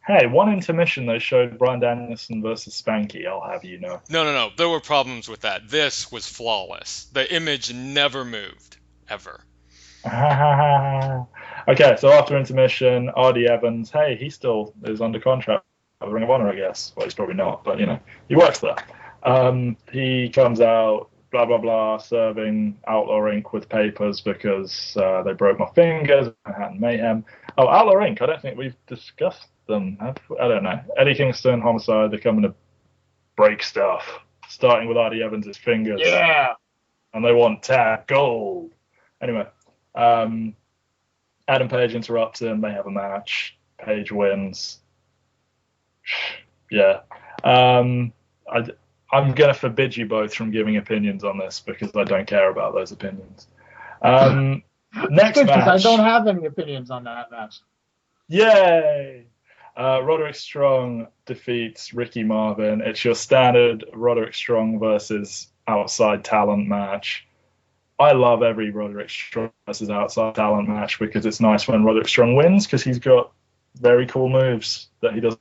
Hey, one intermission they showed Bryan Danielson versus Spanky, I'll have you know. No. There were problems with that. This was flawless. The image never moved. Ever. Okay, so after intermission, R.D. Evans, hey, he still is under contract with Ring of Honor, I guess. Well, he's probably not, but, he works there. He comes out, blah, blah, blah, serving Outlaw Inc. with papers because they broke my fingers, Manhattan Mayhem. Oh, Outlaw Inc., I don't think we've discussed them. I don't know. Eddie Kingston, Homicide, they're coming to break stuff, starting with R.D. Evans' fingers. Yeah. And they want tag gold. Anyway, Adam Page interrupts him. They have a match. Page wins. Yeah. I'm going to forbid you both from giving opinions on this because I don't care about those opinions. Next match. I don't have any opinions on that match. Yay! Roderick Strong defeats Ricky Marvin. It's your standard Roderick Strong versus outside talent match. I love every Roderick Strong versus outside talent match because it's nice when Roderick Strong wins because he's got very cool moves that he doesn't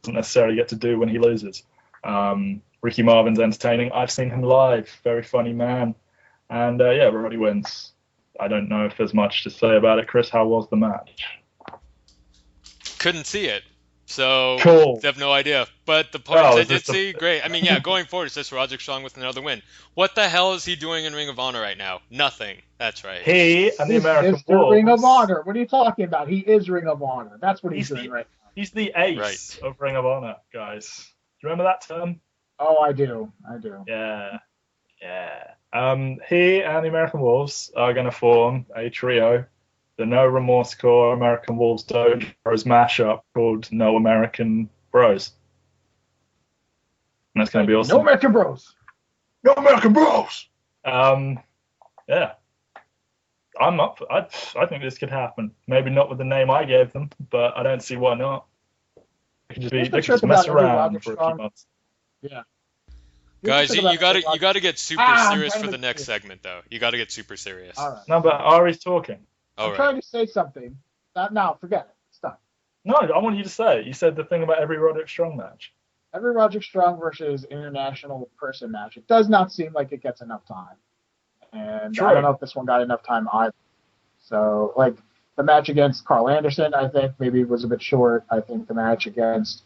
necessarily get to do when he loses. Ricky Marvin's entertaining. I've seen him live. Very funny man. And Roddy wins. I don't know if there's much to say about it. Chris, how was the match? Couldn't see it. So cool. I have no idea. But the parts I did see, great. I mean, going forward, it's just Roderick Strong with another win. What the hell is he doing in Ring of Honor right now? Nothing. That's right. He and the American Wolves. Ring of Honor. What are you talking about? He is Ring of Honor. That's what he's doing right now. He's the ace of Ring of Honor, guys. Do you remember that term? Oh, I do. Yeah. He and the American Wolves are going to form a trio, the No Remorse Corps American Wolves Dojos mashup called No American Bros. And that's going to be awesome. No American Bros. No American Bros. Yeah. I'm up for I think this could happen. Maybe not with the name I gave them, but I don't see why not. They Here's the could trick just mess about every around Roderick for a few Strong. months. Yeah. Here's Guys, the you, thing you about every gotta you Roderick. gotta get super I'm serious trying for to the make next this. segment, though. You gotta get super serious. All right. No, but Ari's talking. All I'm right. trying to say something. No, forget it. It's done. No, I want you to say it. You said the thing about every Roderick Strong match. Every Roderick Strong versus international person match, it does not seem like it gets enough time. And True. I don't know if this one got enough time either. So, like, the match against Carl Anderson, I think maybe was a bit short. I think the match against,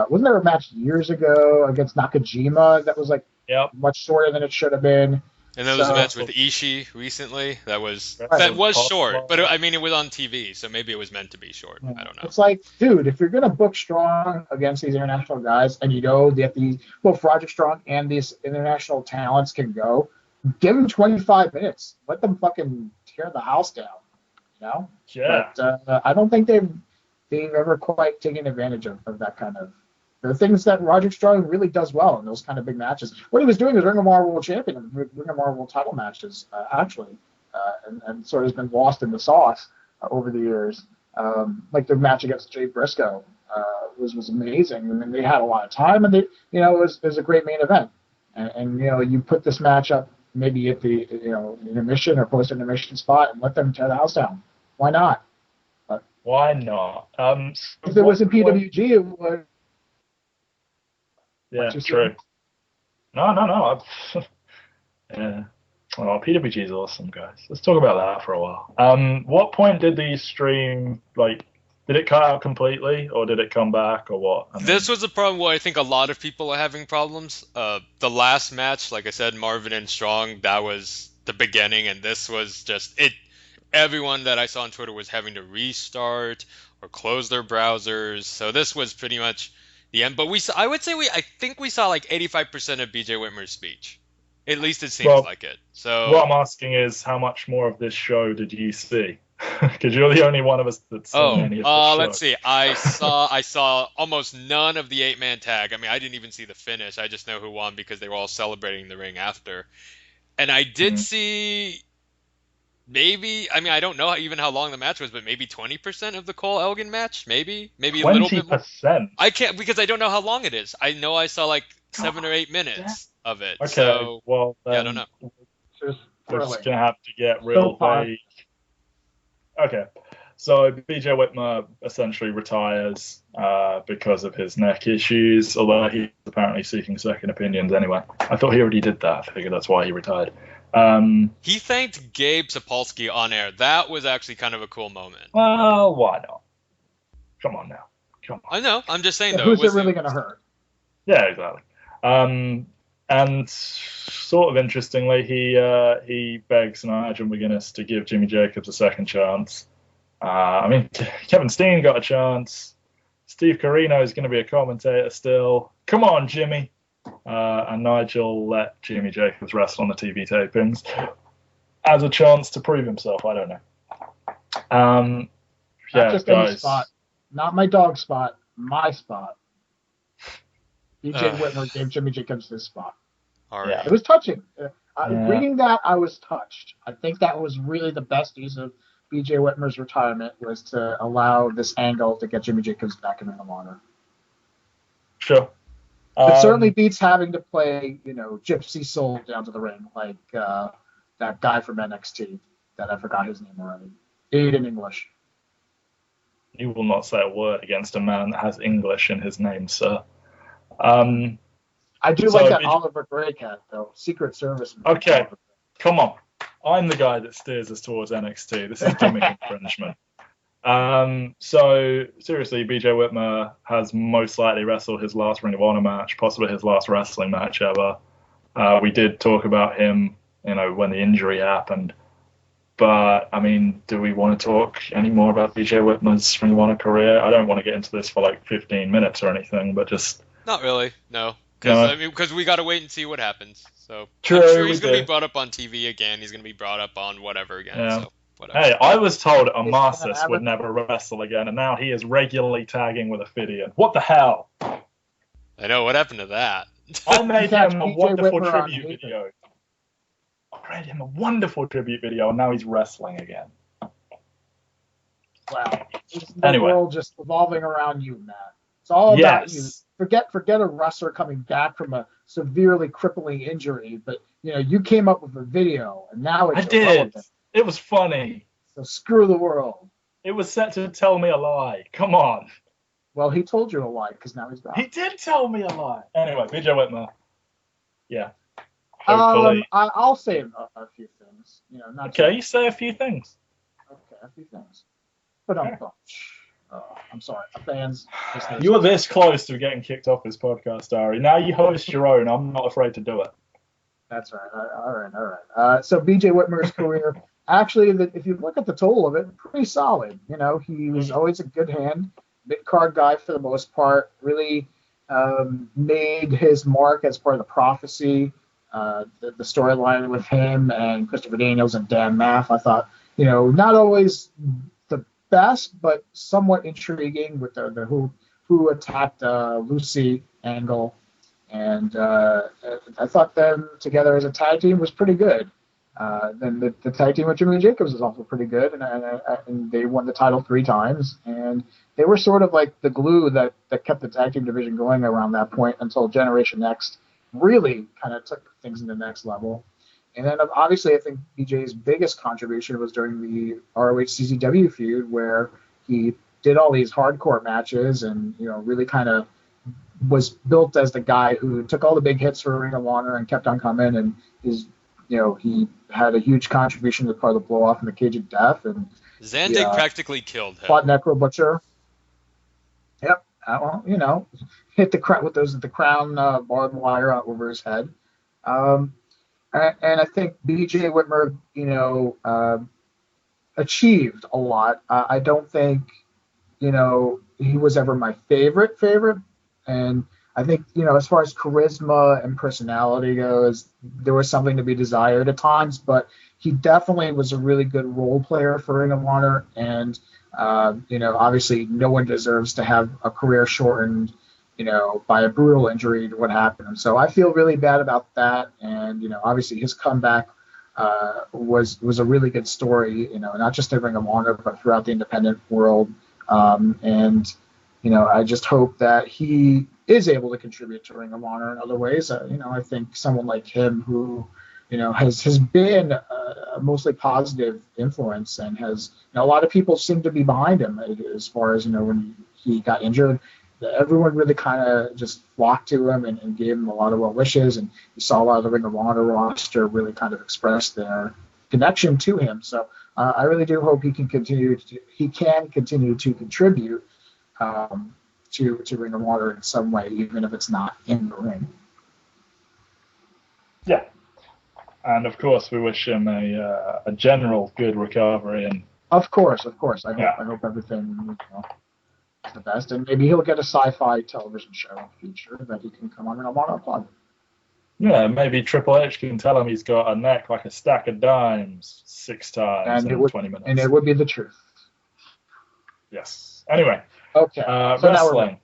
wasn't there a match years ago against Nakajima that was, like, Yep. much shorter than it should have been? And there was a So- match with Ishii recently that was Right. short, but I mean it was on TV, so maybe it was meant to be short. I don't know. It's like, dude, if you're gonna book Strong against these international guys, and you know that both Roger Strong and these international talents can go, give them 25 minutes. Let them fucking tear the house down. You know? Yeah. But I don't think they've ever quite taken advantage of that kind of the things that Roger Strong really does well in those kind of big matches. What he was doing was Ring of Honor World Champion, Ring of Honor World title matches, actually, and sort of has been lost in the sauce over the years. Like the match against Jay Briscoe was amazing. I mean, they had a lot of time, and it was a great main event. And you put this match up maybe at the intermission or post intermission spot and let them tear the house down. Why not? Why not? If it was in PWG, it would. Yeah, you true. saying? No. Yeah. Well, PWG is awesome, guys. Let's talk about that for a while. What point did the stream, did it cut out completely, or did it come back, or what? This was a problem where I think a lot of people are having problems. The last match, like I said, Marvin and Strong, that was the beginning, and this was just it. Everyone that I saw on Twitter was having to restart or close their browsers. So this was pretty much the end. But I think we saw like 85% of BJ Whitmer's speech. At least it seems like it. So what I'm asking is, how much more of this show did you see? Because you're the only one of us that's seen any of this show. Let's see. I saw almost none of the 8-man tag. I mean, I didn't even see the finish. I just know who won because they were all celebrating in the ring after. And I did see maybe, I mean, I don't know even how long the match was, but maybe 20% of the Cole Elgin match, maybe a little bit more. 20%. I can't, because I don't know how long it is. I know I saw like 7 or 8 minutes of it. Okay, So, well, yeah, I don't know. We're just gonna have to get real vague. Okay, so BJ Whitmer essentially retires because of his neck issues, although he's apparently seeking second opinions anyway. I thought he already did that. I figured that's why he retired. He thanked Gabe Sapolsky on air. That was actually kind of a cool moment. Well, why not? Come on now. Come on. I know. I'm just saying, though. Who's it really going to hurt? Yeah, exactly. And sort of interestingly, he begs Nigel McGuinness to give Jimmy Jacobs a second chance. I mean, Kevin Steen got a chance. Steve Corino is going to be a commentator still. Come on, Jimmy. And Nigel let Jimmy Jacobs wrestle on the TV tapings as a chance to prove himself. I don't know. Not just guys. any spot. Not my dog spot. My spot. BJ Whitmer gave Jimmy Jacobs this spot. All right. Yeah. It was touching. Reading that, I was touched. I think that was really the best use of BJ Whitmer's retirement, was to allow this angle to get Jimmy Jacobs back in the honor. Sure. It certainly beats having to play, Gypsy Soul down to the ring, like that guy from NXT that I forgot his name already. Aiden English. You will not say a word against a man that has English in his name, sir. I do like that Oliver Gray cat, though. Secret Service. Okay, come on. I'm the guy that steers us towards NXT. This is gimmick infringement. So, seriously, BJ Whitmer has most likely wrestled his last Ring of Honor match, possibly his last wrestling match ever. We did talk about him, when the injury happened. But, I mean, do we want to talk any more about BJ Whitmer's Ring of Honor career? I don't want to get into this for like 15 minutes or anything, but just... Not really, no. Because we got to wait and see what happens. So True, I'm sure he's going to be brought up on TV again. He's going to be brought up on whatever again. Yeah. So whatever. Hey, I was told Amasis would never wrestle again, and now he is regularly tagging with Ophidian. What the hell? I know, what happened to that? I made him a BJ wonderful Whitmer on tribute video. I made him a wonderful tribute video, and now he's wrestling again. Wow. The Anyway. world just revolving around you, Matt. It's all about you. Yes. Forget a wrestler coming back from a severely crippling injury, but you came up with a video, and now I it's did. irrelevant. It was funny. So screw the world. It was set to tell me a lie. Come on. Well, he told you a lie because now he's back. He did tell me a lie. Anyway, BJ Whitmer. Yeah. Hopefully. I'll say a few things. Not Okay, too- you say a few things. Okay, a few things. But I'm sorry, fans. You were this close to getting kicked off this podcast, Ari. Now you host your own. I'm not afraid to do it. That's right. All right. So BJ Whitmer's career, actually, if you look at the total of it, pretty solid. He was always a good hand, mid-card guy for the most part. Really made his mark as part of the Prophecy. The storyline with him and Christopher Daniels and Dan Maff, I thought, not always the best, but somewhat intriguing with the who attacked Lucy angle. And I thought them together as a tag team was pretty good. Then the tag team with Jimmy Jacobs was also pretty good, and they won the title 3 times. And they were sort of like the glue that kept the tag team division going around that point until Generation Next really kind of took things to the next level. And then obviously I think BJ's biggest contribution was during the ROH CZW feud, where he did all these hardcore matches and really kind of was built as the guy who took all the big hits for Ring of Honor and kept on coming, and he had a huge contribution to part of the blow off in the Cage of Death, and Zandig practically killed him. fought Necro Butcher. Yep, hit the crown with the crown barbed wire over his head, and I think BJ Whitmer, achieved a lot. I don't think he was ever my favorite. And I think, as far as charisma and personality goes, there was something to be desired at times, but he definitely was a really good role player for Ring of Honor. And, obviously no one deserves to have a career shortened, by a brutal injury to what happened. And so I feel really bad about that. And, obviously his comeback was a really good story, not just in Ring of Honor, but throughout the independent world. I just hope that he is able to contribute to Ring of Honor in other ways. I think someone like him who, has been a mostly positive influence and has, a lot of people seem to be behind him as far as, when he got injured, everyone really kind of just flocked to him and gave him a lot of well wishes. And you saw a lot of the Ring of Honor roster really kind of express their connection to him. So I really do hope he can continue to contribute to Ring of Honor in some way, even if it's not in the ring. Yeah. And of course, we wish him a general good recovery. And of course. I hope everything is the best, and maybe he'll get a sci-fi television show in the future that he can come on Ring of Honor Plug. Yeah, maybe Triple H can tell him he's got a neck like a stack of dimes 6 times in 20 minutes. And it would be the truth. Yes. Anyway. Okay. So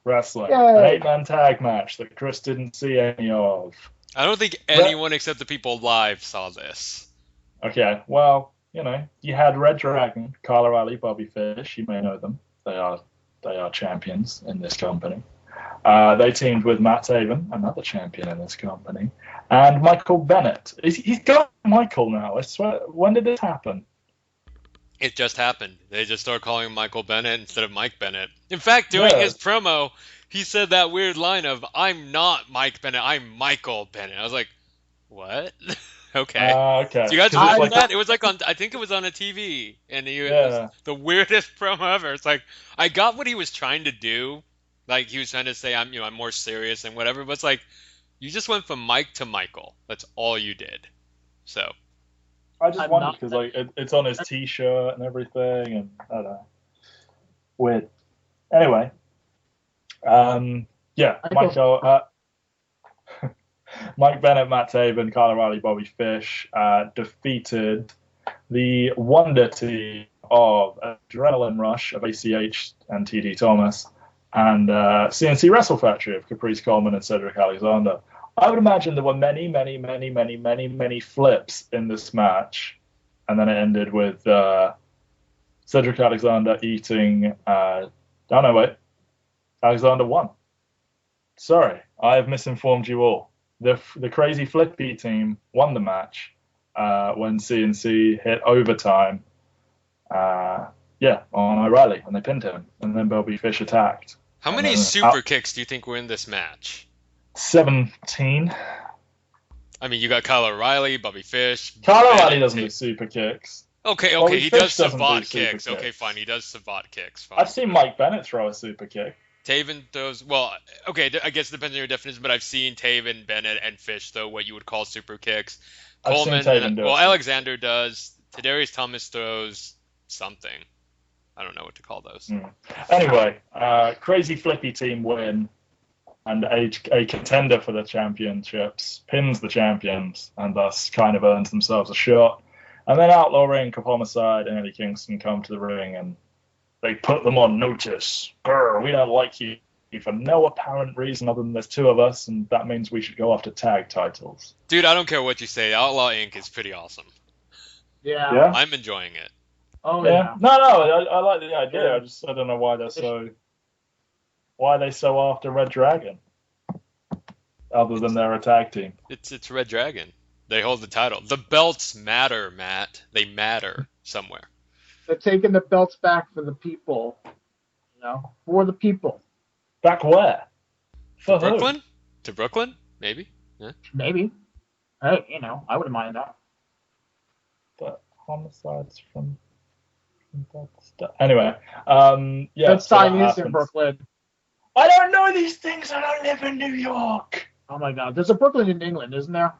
Wrestling. Yay. An 8-man tag match that Chris didn't see any of. I don't think anyone except the people live saw this. Okay, well, you had Red Dragon, Kyle O'Reilly, Bobby Fish. You may know them. They are champions in this company. They teamed with Matt Taven, another champion in this company, and Michael Bennett. He's got Michael now. I swear. When did this happen? It just happened. They just started calling him Michael Bennett instead of Mike Bennett. In fact, during his promo, he said that weird line of, "I'm not Mike Bennett, I'm Michael Bennett." I was like, what? Okay. Okay. So you guys remember that? It was like I think it was on a TV, and it was the weirdest promo ever. It's like, I got what he was trying to do. Like, he was trying to say, I'm more serious and whatever, but it's like, you just went from Mike to Michael. That's all you did. So. I just wondered because it's on his T-shirt and everything, and I don't know, weird. Anyway, Mike Bennett, Matt Taven, Kyle O'Reilly, Bobby Fish defeated the Wonder Team of Adrenaline Rush of ACH and TD Thomas, and CNC Wrestle Factory of Caprice Coleman and Cedric Alexander. I would imagine there were many flips in this match, and then it ended with Cedric Alexander eating. Alexander won. Sorry, I have misinformed you all. The crazy Flippy team won the match when CNC hit overtime. On O'Reilly, and they pinned him, and then Bobby Fish attacked. How many super kicks do you think were in this match? 17. I mean, you got Kyle O'Reilly, Bobby Fish. Kyle O'Reilly doesn't do super kicks. Okay, Bobby he Fish does doesn't do savate super kicks. kicks. Okay, fine, he does savate kicks. Fine. I've seen Mike Bennett throw a super kick. Taven throws, well, okay, I guess it depends on your definition, but I've seen Taven, Bennett, and Fish throw what you would call super kicks. Coleman, Alexander does. Tadarius Thomas throws something. I don't know what to call those. Anyway, crazy Flippy team win, and a contender for the championships pins the champions, and thus kind of earns themselves a shot. And then Outlaw Ring, Cup Homicide, and Eddie Kingston come to the ring, and they put them on notice. Grr, we don't like you for no apparent reason other than there's two of us, and that means we should go after tag titles. Dude, I don't care what you say. Outlaw Inc. is pretty awesome. Yeah. I'm enjoying it. Oh yeah. No, I like the idea. I don't know why they're so after Red Dragon, other than they're a tag team. It's Red Dragon. They hold the title. The belts matter, Matt. They matter somewhere. They're taking the belts back for the people. For the people. Back where? For Brooklyn? who? To Brooklyn? Maybe. Yeah. Maybe. I wouldn't mind that. But homicides from that stuff. Anyway, That sign is in Brooklyn. I don't know these things. I don't live in New York. Oh my God, there's a Brooklyn in England, isn't there?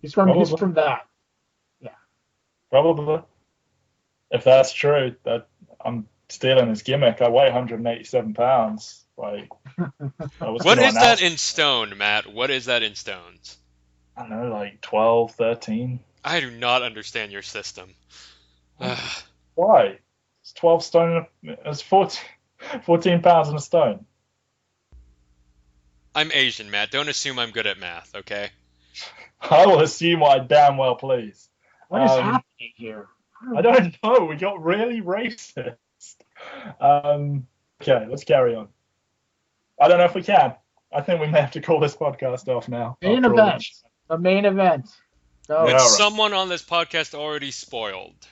He's from that. Yeah. Probably. If that's true, that I'm stealing his gimmick. I weigh 187 pounds. What is that in stone, Matt? What is that in stones? I don't know, like 12, 13. I do not understand your system. Why? It's 12 stone. It's 14 pounds in a stone. I'm Asian, Matt. Don't assume I'm good at math, okay? I will assume what I damn well please. What is happening here? I don't know. We got really racist. Okay, let's carry on. I don't know if we can. I think we may have to call this podcast off now. The main event. Which someone on this podcast already spoiled.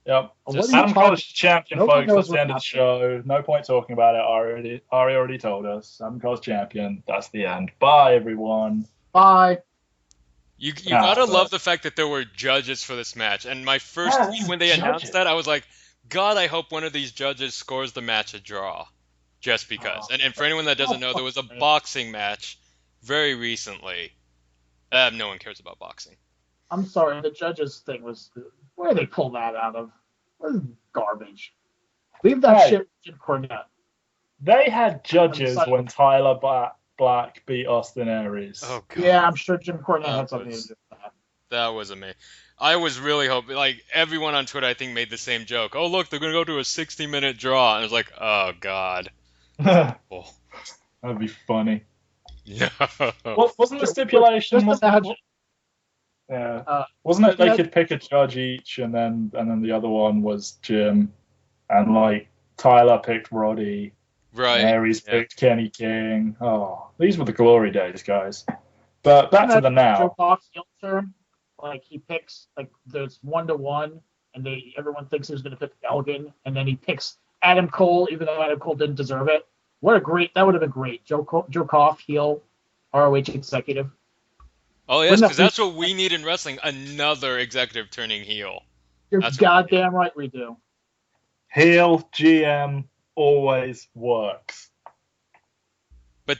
Yep. Adam Cole's champion, folks. That's the end of the show. No point talking about it. Ari already told us. Adam Cole's champion. That's the end. Bye, everyone. Bye. You gotta love the fact that there were judges for this match. And my first tweet when they announced that, I was like, God, I hope one of these judges scores the match a draw. Just because. And for anyone that doesn't know, there was a boxing match very recently. No one cares about boxing. I'm sorry, the judges thing was... Where did they pull that out of? What is garbage? Leave that shit with Jim Cornette. They had judges when Tyler Black beat Austin Aries. Oh, God. Yeah, I'm sure Jim Cornette had something to do with that. That was amazing. I was really hoping... Like, everyone on Twitter, I think, made the same joke. Oh, look, they're going to go to a 60-minute draw. And I was like, oh, God. Oh. That'd be funny. No. Wasn't the stipulation... wasn't it they could pick a judge each, and then the other one was Jim, and like Tyler picked Roddy, right? Aries picked Kenny King. Oh, these were the glory days, guys. But back to the now. Joe Cox turn, like he picks like there's 1-1, and everyone thinks he's going to pick Elgin, and then he picks Adam Cole, even though Adam Cole didn't deserve it. That would have been great. Joe Koff, heel, ROH executive. Oh, yes, because that's what we need in wrestling, another executive turning heel. You're goddamn right we do. Heel GM always works. But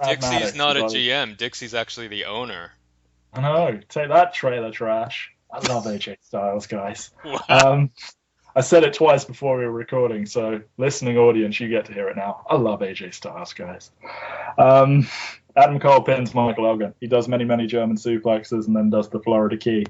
Dixie's not a GM. Dixie's actually the owner. I know. Take that, trailer trash. I love AJ Styles, guys. Wow. I said it twice before we were recording, so listening audience, you get to hear it now. I love AJ Styles, guys. Adam Cole pins Michael Elgin. He does many, many German suplexes and then does the Florida Key.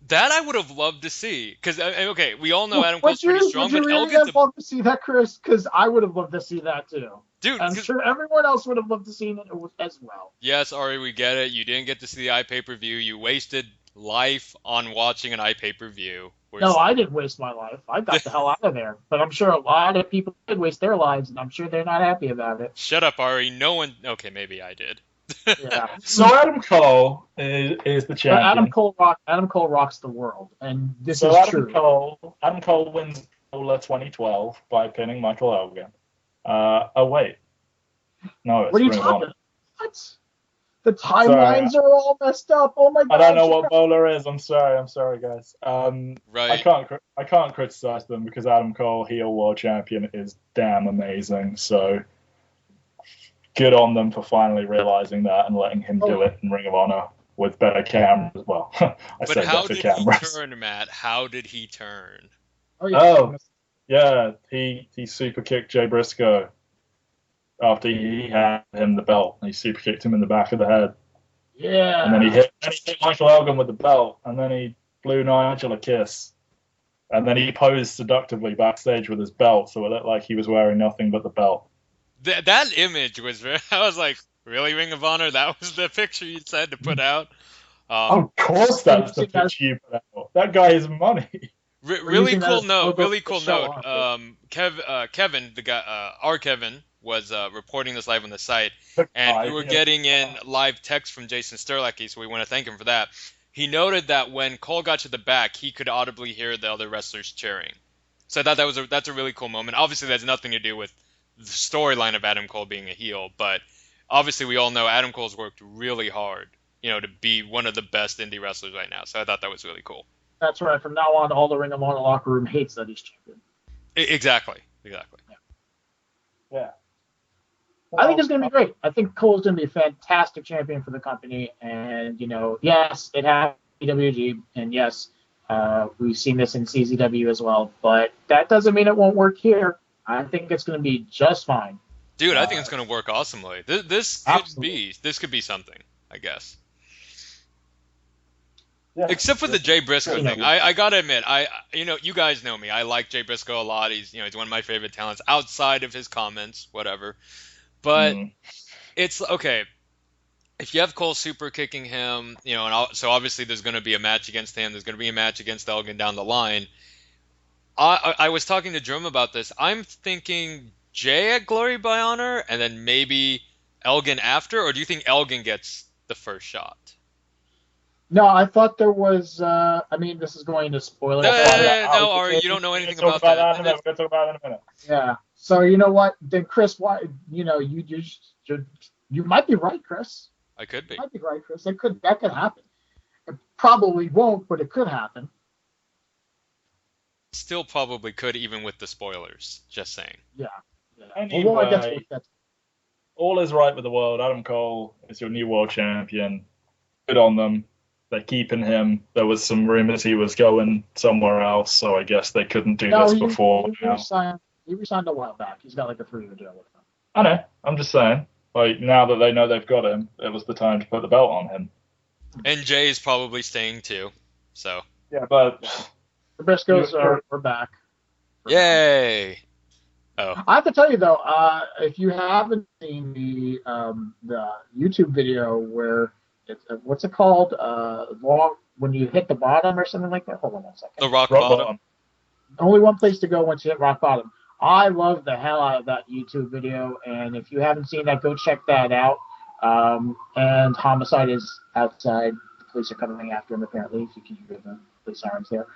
That I would have loved to see. Because, okay, we all know Adam Cole's pretty strong, but Elgin's... Would you love to see that, Chris? Because I would have loved to see that, too. Dude, I'm sure everyone else would have loved to see it as well. Yes, Ari, we get it. You didn't get to see the iPay-per-view. You wasted life on watching an iPay-per-view. No, I didn't waste my life. I got the hell out of there. But I'm sure a lot of people did waste their lives, and I'm sure they're not happy about it. Shut up, Ari. No one. Okay, maybe I did. Yeah. So Adam Cole is the But champion. Adam Cole rocks the world, and this So is true. Adam Cole wins Bowler 2012 by pinning Michael Elgin. Oh wait, no, it's What are you Ring of talking Honor. about? What? The timelines are all messed up. Oh my god! I don't know what Bowler is. I'm sorry, guys. Right. I can't criticize them because Adam Cole, heel world champion, is damn amazing. So good on them for finally realizing that and letting him do it in Ring of Honor with better cameras as well. But how did cameras. he turn, Matt? How did he turn? Yeah, he super kicked Jay Briscoe after he had him the belt. He super kicked him in the back of the head. Yeah. And then he hit Michael Elgin with the belt, and then he blew Nigel a kiss. And then he posed seductively backstage with his belt, so it looked like he was wearing nothing but the belt. That image was. I was like, really, Ring of Honor? That was the picture you said to put out. Of course, that's the picture you put out. That guy is money. Really cool note. Really cool note. Kevin, the guy, our Kevin, was reporting this live on the site, and we were getting in live text from Jason Sterlecki, so we want to thank him for that. He noted that when Cole got to the back, he could audibly hear the other wrestlers cheering. So I thought that's a really cool moment. Obviously, that's nothing to do with the storyline of Adam Cole being a heel, but obviously we all know Adam Cole's worked really hard, to be one of the best indie wrestlers right now. So I thought that was really cool. That's right. From now on, all the Ring of Honor locker room hates that he's champion. Exactly. Yeah. I think it's going to be great. I think Cole's going to be a fantastic champion for the company. And, yes, it has PWG. And, yes, we've seen this in CZW as well. But that doesn't mean it won't work here. I think it's going to be just fine. Dude, I think it's going to work awesomely. This could be something, I guess. Yeah, except for the Jay Briscoe thing. I gotta admit, you guys know me. I like Jay Briscoe a lot. He's one of my favorite talents outside of his comments, whatever. But it's okay. If you have Cole super kicking him, so obviously there's going to be a match against him. There's going to be a match against Elgin down the line. I was talking to Jerome about this. I'm thinking Jay at Glory by Honor, and then maybe Elgin after, or do you think Elgin gets the first shot? No, I thought there was. This is going to spoiler. No, Ari, you don't know anything about that. We're going to talk about that in a minute. Yeah. So you know what? Then Chris, why? You might be right, Chris. I could be. You might be right, Chris. That could happen. It probably won't, but it could happen. Still probably could, even with the spoilers. Just saying. Yeah. Anyway, all is right with the world. Adam Cole is your new world champion. Good on them. They're keeping him. There was some rumors he was going somewhere else, so I guess they couldn't do this before. He resigned a while back. He's got like a 3-year deal with them. I know. I'm just saying. Like, now that they know they've got him, it was the time to put the belt on him. And Jay's probably staying too. So. Yeah, but the Briscoes are back. Yay! Oh. I have to tell you though, if you haven't seen the YouTube video where what's it called? When you hit the bottom or something like that. Hold on 1 second. The rock bottom. Only one place to go once you hit rock bottom. I love the hell out of that YouTube video, and if you haven't seen that, go check that out. And Homicide is outside. The police are coming after him apparently. If you can hear the police sirens there.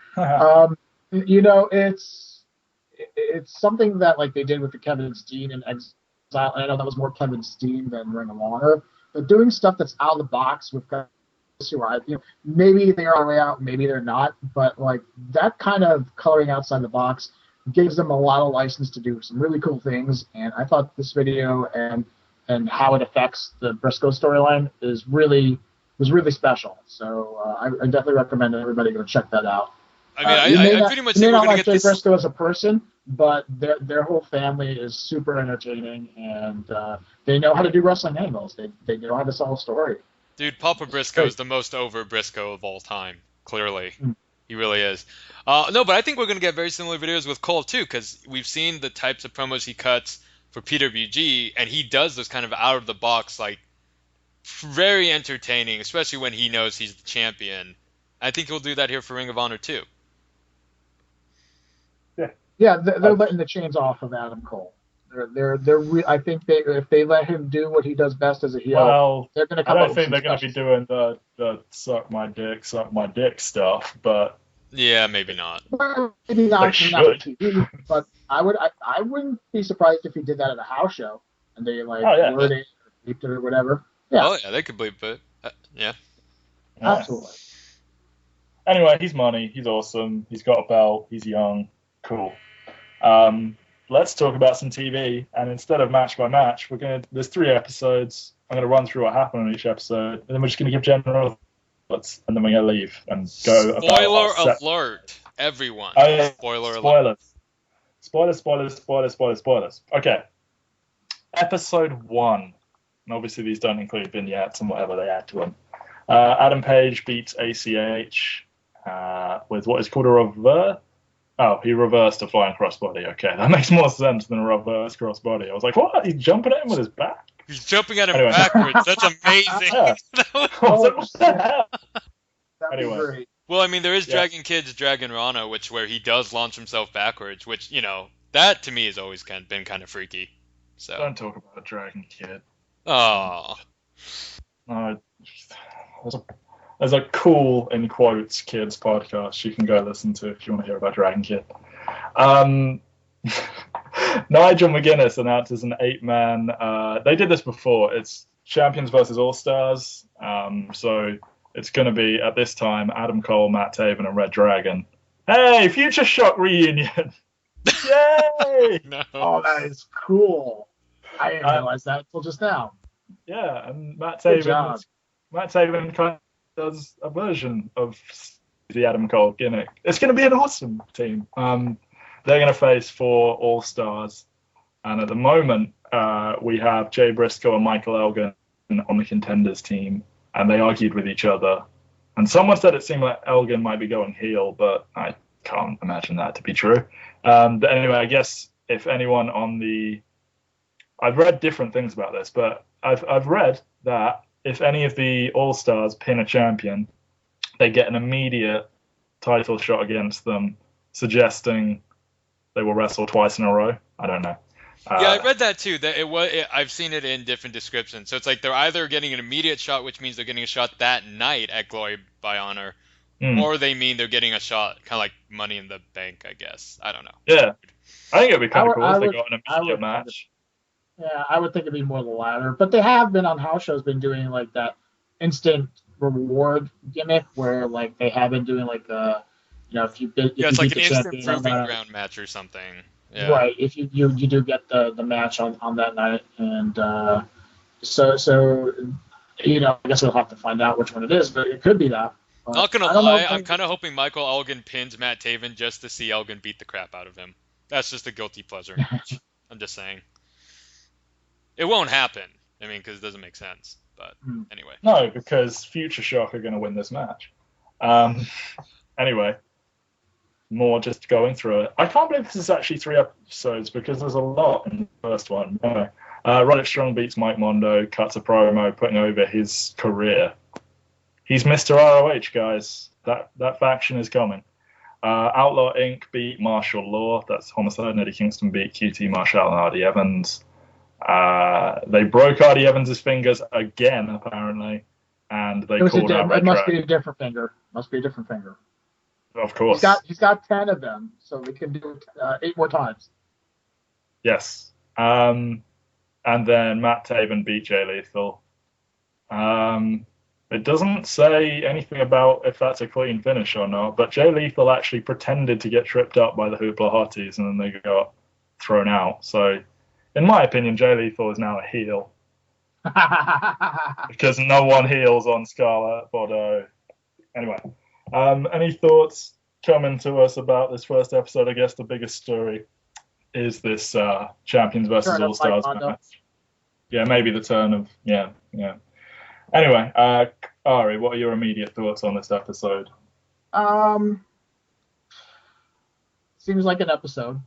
It's something that like they did with the Kevin Steen and Exile. And I know that was more Kevin Steen than Ring of Honor. But doing stuff that's out of the box with guys who are, maybe they are on the way out, maybe they're not, but like that kind of coloring outside the box gives them a lot of license to do some really cool things. And I thought this video and how it affects the Briscoe storyline was really special. So I definitely recommend everybody go check that out. I pretty much think we're going to get Jay this. Briscoe as a person, but their whole family is super entertaining, and they know how to do wrestling angles. They know how to sell a story. Dude, Papa Briscoe is the most over Briscoe of all time. Clearly, he really is. No, but I think we're going to get very similar videos with Cole too, because we've seen the types of promos he cuts for PWG, and he does those kind of out of the box, like very entertaining, especially when he knows he's the champion. I think he'll do that here for Ring of Honor too. Yeah, they're letting the chains off of Adam Cole. I think if they let him do what he does best as a heel, Well, they're going to I come up don't with think some they're going to be special. doing the suck my dick stuff, but Yeah, maybe not. Well, maybe they not for should. TV, but I wouldn't be surprised if he did that at a house show and they like Oh yeah, word it or beeped it or whatever. Yeah, Oh yeah, they could bleep it. Yeah. yeah. absolutely. Anyway, he's money. He's awesome. He's got a belt. He's young. Cool. Um, let's talk about some TV. And instead of match by match, there's 3 episodes. I'm gonna run through what happened on each episode, and then we're just gonna give general thoughts, and then we're gonna leave and go about our Spoiler set. alert, everyone. Oh, yeah. Spoiler alert. Spoilers. Okay. Episode 1. And obviously these don't include vignettes and whatever they add to them. Adam Page beats ACH with what is called a reverse. Oh, he reversed a flying crossbody. Okay, that makes more sense than a reverse crossbody. I was like, what? He's jumping at him with his back? He's jumping at him Anyway. backwards. That's amazing. Yeah. That was- I was like, what the hell? That'd Anyway. be great. Well, I mean, there is Yeah. Dragon Kid's Dragon Rana, where he does launch himself backwards, which, that to me has always been kind of freaky. So, Don't talk about Dragon Kid. oh, No, there's a cool, in quotes, kids podcast you can go listen to if you want to hear about Dragon Kid. Nigel McGuinness announces an 8-man. They did this before. It's Champions versus All Stars. So it's going to be, at this time, Adam Cole, Matt Taven, and Red Dragon. Hey, Future Shock reunion! Yay! no. Oh, that is cool. I didn't realize that until just now. Yeah, and Matt Good job. Taven kind of does a version of the Adam Cole gimmick. It's going to be an awesome team. They're going to face 4 All Stars, and at the moment we have Jay Briscoe and Michael Elgin on the Contenders team, and they argued with each other. And someone said it seemed like Elgin might be going heel, but I can't imagine that to be true. But anyway, I guess if anyone on the... I've read different things about this, but I've read that if any of the All-Stars pin a champion, they get an immediate title shot against them, suggesting they will wrestle twice in a row. I don't know. Yeah, I read that too. That I've seen it in different descriptions. So it's like they're either getting an immediate shot, which means they're getting a shot that night at Glory by Honor, or they mean they're getting a shot, kind of like Money in the Bank, I guess. I don't know. Yeah, I think it'd be kind of cool I if they would- got an I immediate would- match. Yeah, I would think it'd be more the latter. But they have been on house shows, been doing like that instant reward gimmick where like they have been doing like if you beat, Yeah, it's you like beat an the instant champion on proving that, ground match or something. Yeah. right? If you do get the match on that night, and so I guess we'll have to find out which one it is, but it could be that. But Not gonna I don't know lie, if I'm kind of hoping Michael Elgin pins Matt Taven just to see Elgin beat the crap out of him. That's just a guilty pleasure. I'm just saying. It won't happen. I mean, because it doesn't make sense. But anyway. No, because Future Shock are going to win this match. Anyway, more just going through it. I can't believe this is actually 3 episodes because there's a lot in the first one. Anyway, Roderick Strong beats Mike Mondo, cuts a promo, putting over his career. He's Mr. ROH, guys. That faction is coming. Outlaw Inc. beat Martial Law. That's Homicide and Eddie Kingston beat QT Marshall and Hardy Evans. They broke Hardy Evans' fingers again, apparently, and they called out Red it must Dragon. be a different finger. Must be a different finger. Of course. He's got 10 of them, so we can do it 8 more times. Yes. And then Matt Taven beat Jay Lethal. It doesn't say anything about if that's a clean finish or not, but Jay Lethal actually pretended to get tripped up by the Hoopla Hotties, and then they got thrown out. So, in my opinion, Jay Lethal is now a heel because no one heals on Scarlet Bordeaux. Anyway, any thoughts coming to us about this first episode? I guess the biggest story is this Champions versus Turn of All Stars Mike Mondo. match. Yeah, maybe the turn of yeah. Anyway, Ari, what are your immediate thoughts on this episode? Seems like an episode.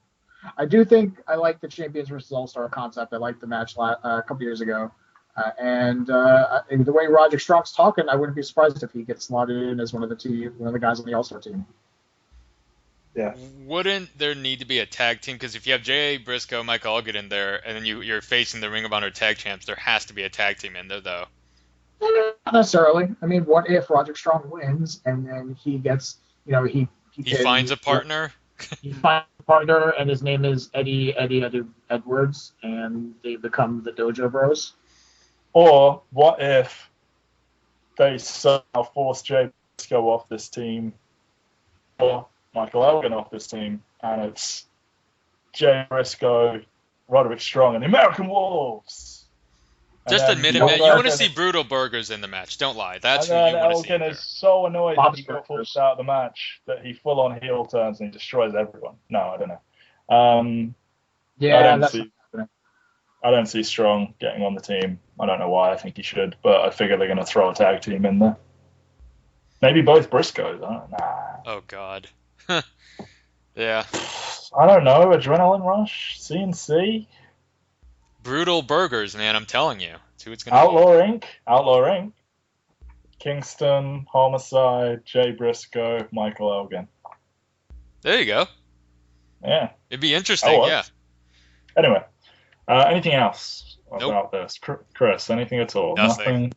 I do think I like the Champions versus All Star concept. I liked the match a couple years ago. And the way Roger Strong's talking, I wouldn't be surprised if he gets slotted in as one of the guys on the All-Star team. Yeah. Wouldn't there need to be a tag team? Because if you have Jay Briscoe, Mike Elgin in there, and then you're facing the Ring of Honor tag champs, there has to be a tag team in there, though. Not necessarily. I mean, what if Roger Strong wins and then he gets, he finds a partner? He finds a partner, and his name is Eddie Edwards, and they become the Dojo Bros. Or what if they somehow force Jay Briscoe off this team, or Michael Elgin off this team, and it's Jay Briscoe, Roderick Strong, and the American Wolves. Just admit it, man. You want to see brutal burgers in the match. Don't lie. That's who you want to see. Elgin is so annoyed that he got forced out of the match that he full on heel turns and he destroys everyone. No, I don't know. I don't see Strong getting on the team. I don't know why. I think he should, but I figure they're going to throw a tag team in there. Maybe both Briscoes. Oh God. Yeah. I don't know. Adrenaline Rush, CNC. Brutal burgers, man. I'm telling you. That's who it's going to be. Outlaw Inc. Kingston, Homicide, Jay Briscoe, Michael Elgin. There you go. Yeah. It'd be interesting, yeah. Anyway, anything else about this? Chris, anything at all? Nothing.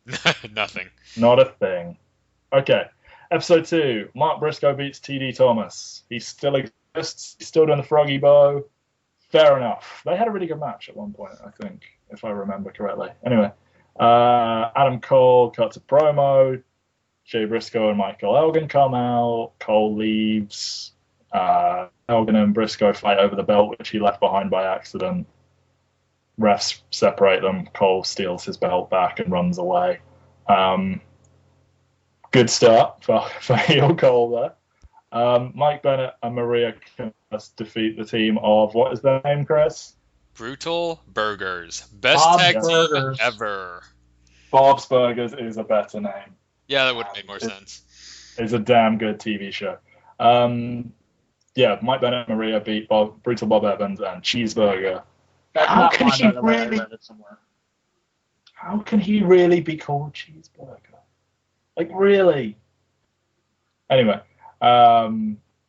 Nothing. Not a thing. Okay. Episode 2. Mark Briscoe beats TD Thomas. He still exists. He's still doing the Froggy Bow. Fair enough. They had a really good match at one point, I think, if I remember correctly. Anyway, Adam Cole cuts a promo. Jay Briscoe and Michael Elgin come out. Cole leaves. Elgin and Briscoe fight over the belt, which he left behind by accident. Refs separate them. Cole steals his belt back and runs away. Good start for heel Cole there. Mike Bennett and Maria can defeat the team of, what is their name, Chris? Brutal Burgers. Best Bob's tag Burgers. team ever. Bob's Burgers is a better name. Yeah, that would have made more sense. It's a damn good TV show. Mike Bennett and Maria beat Brutal Bob Evans and Cheeseburger. How can he really be called Cheeseburger? Like, really? Anyway, they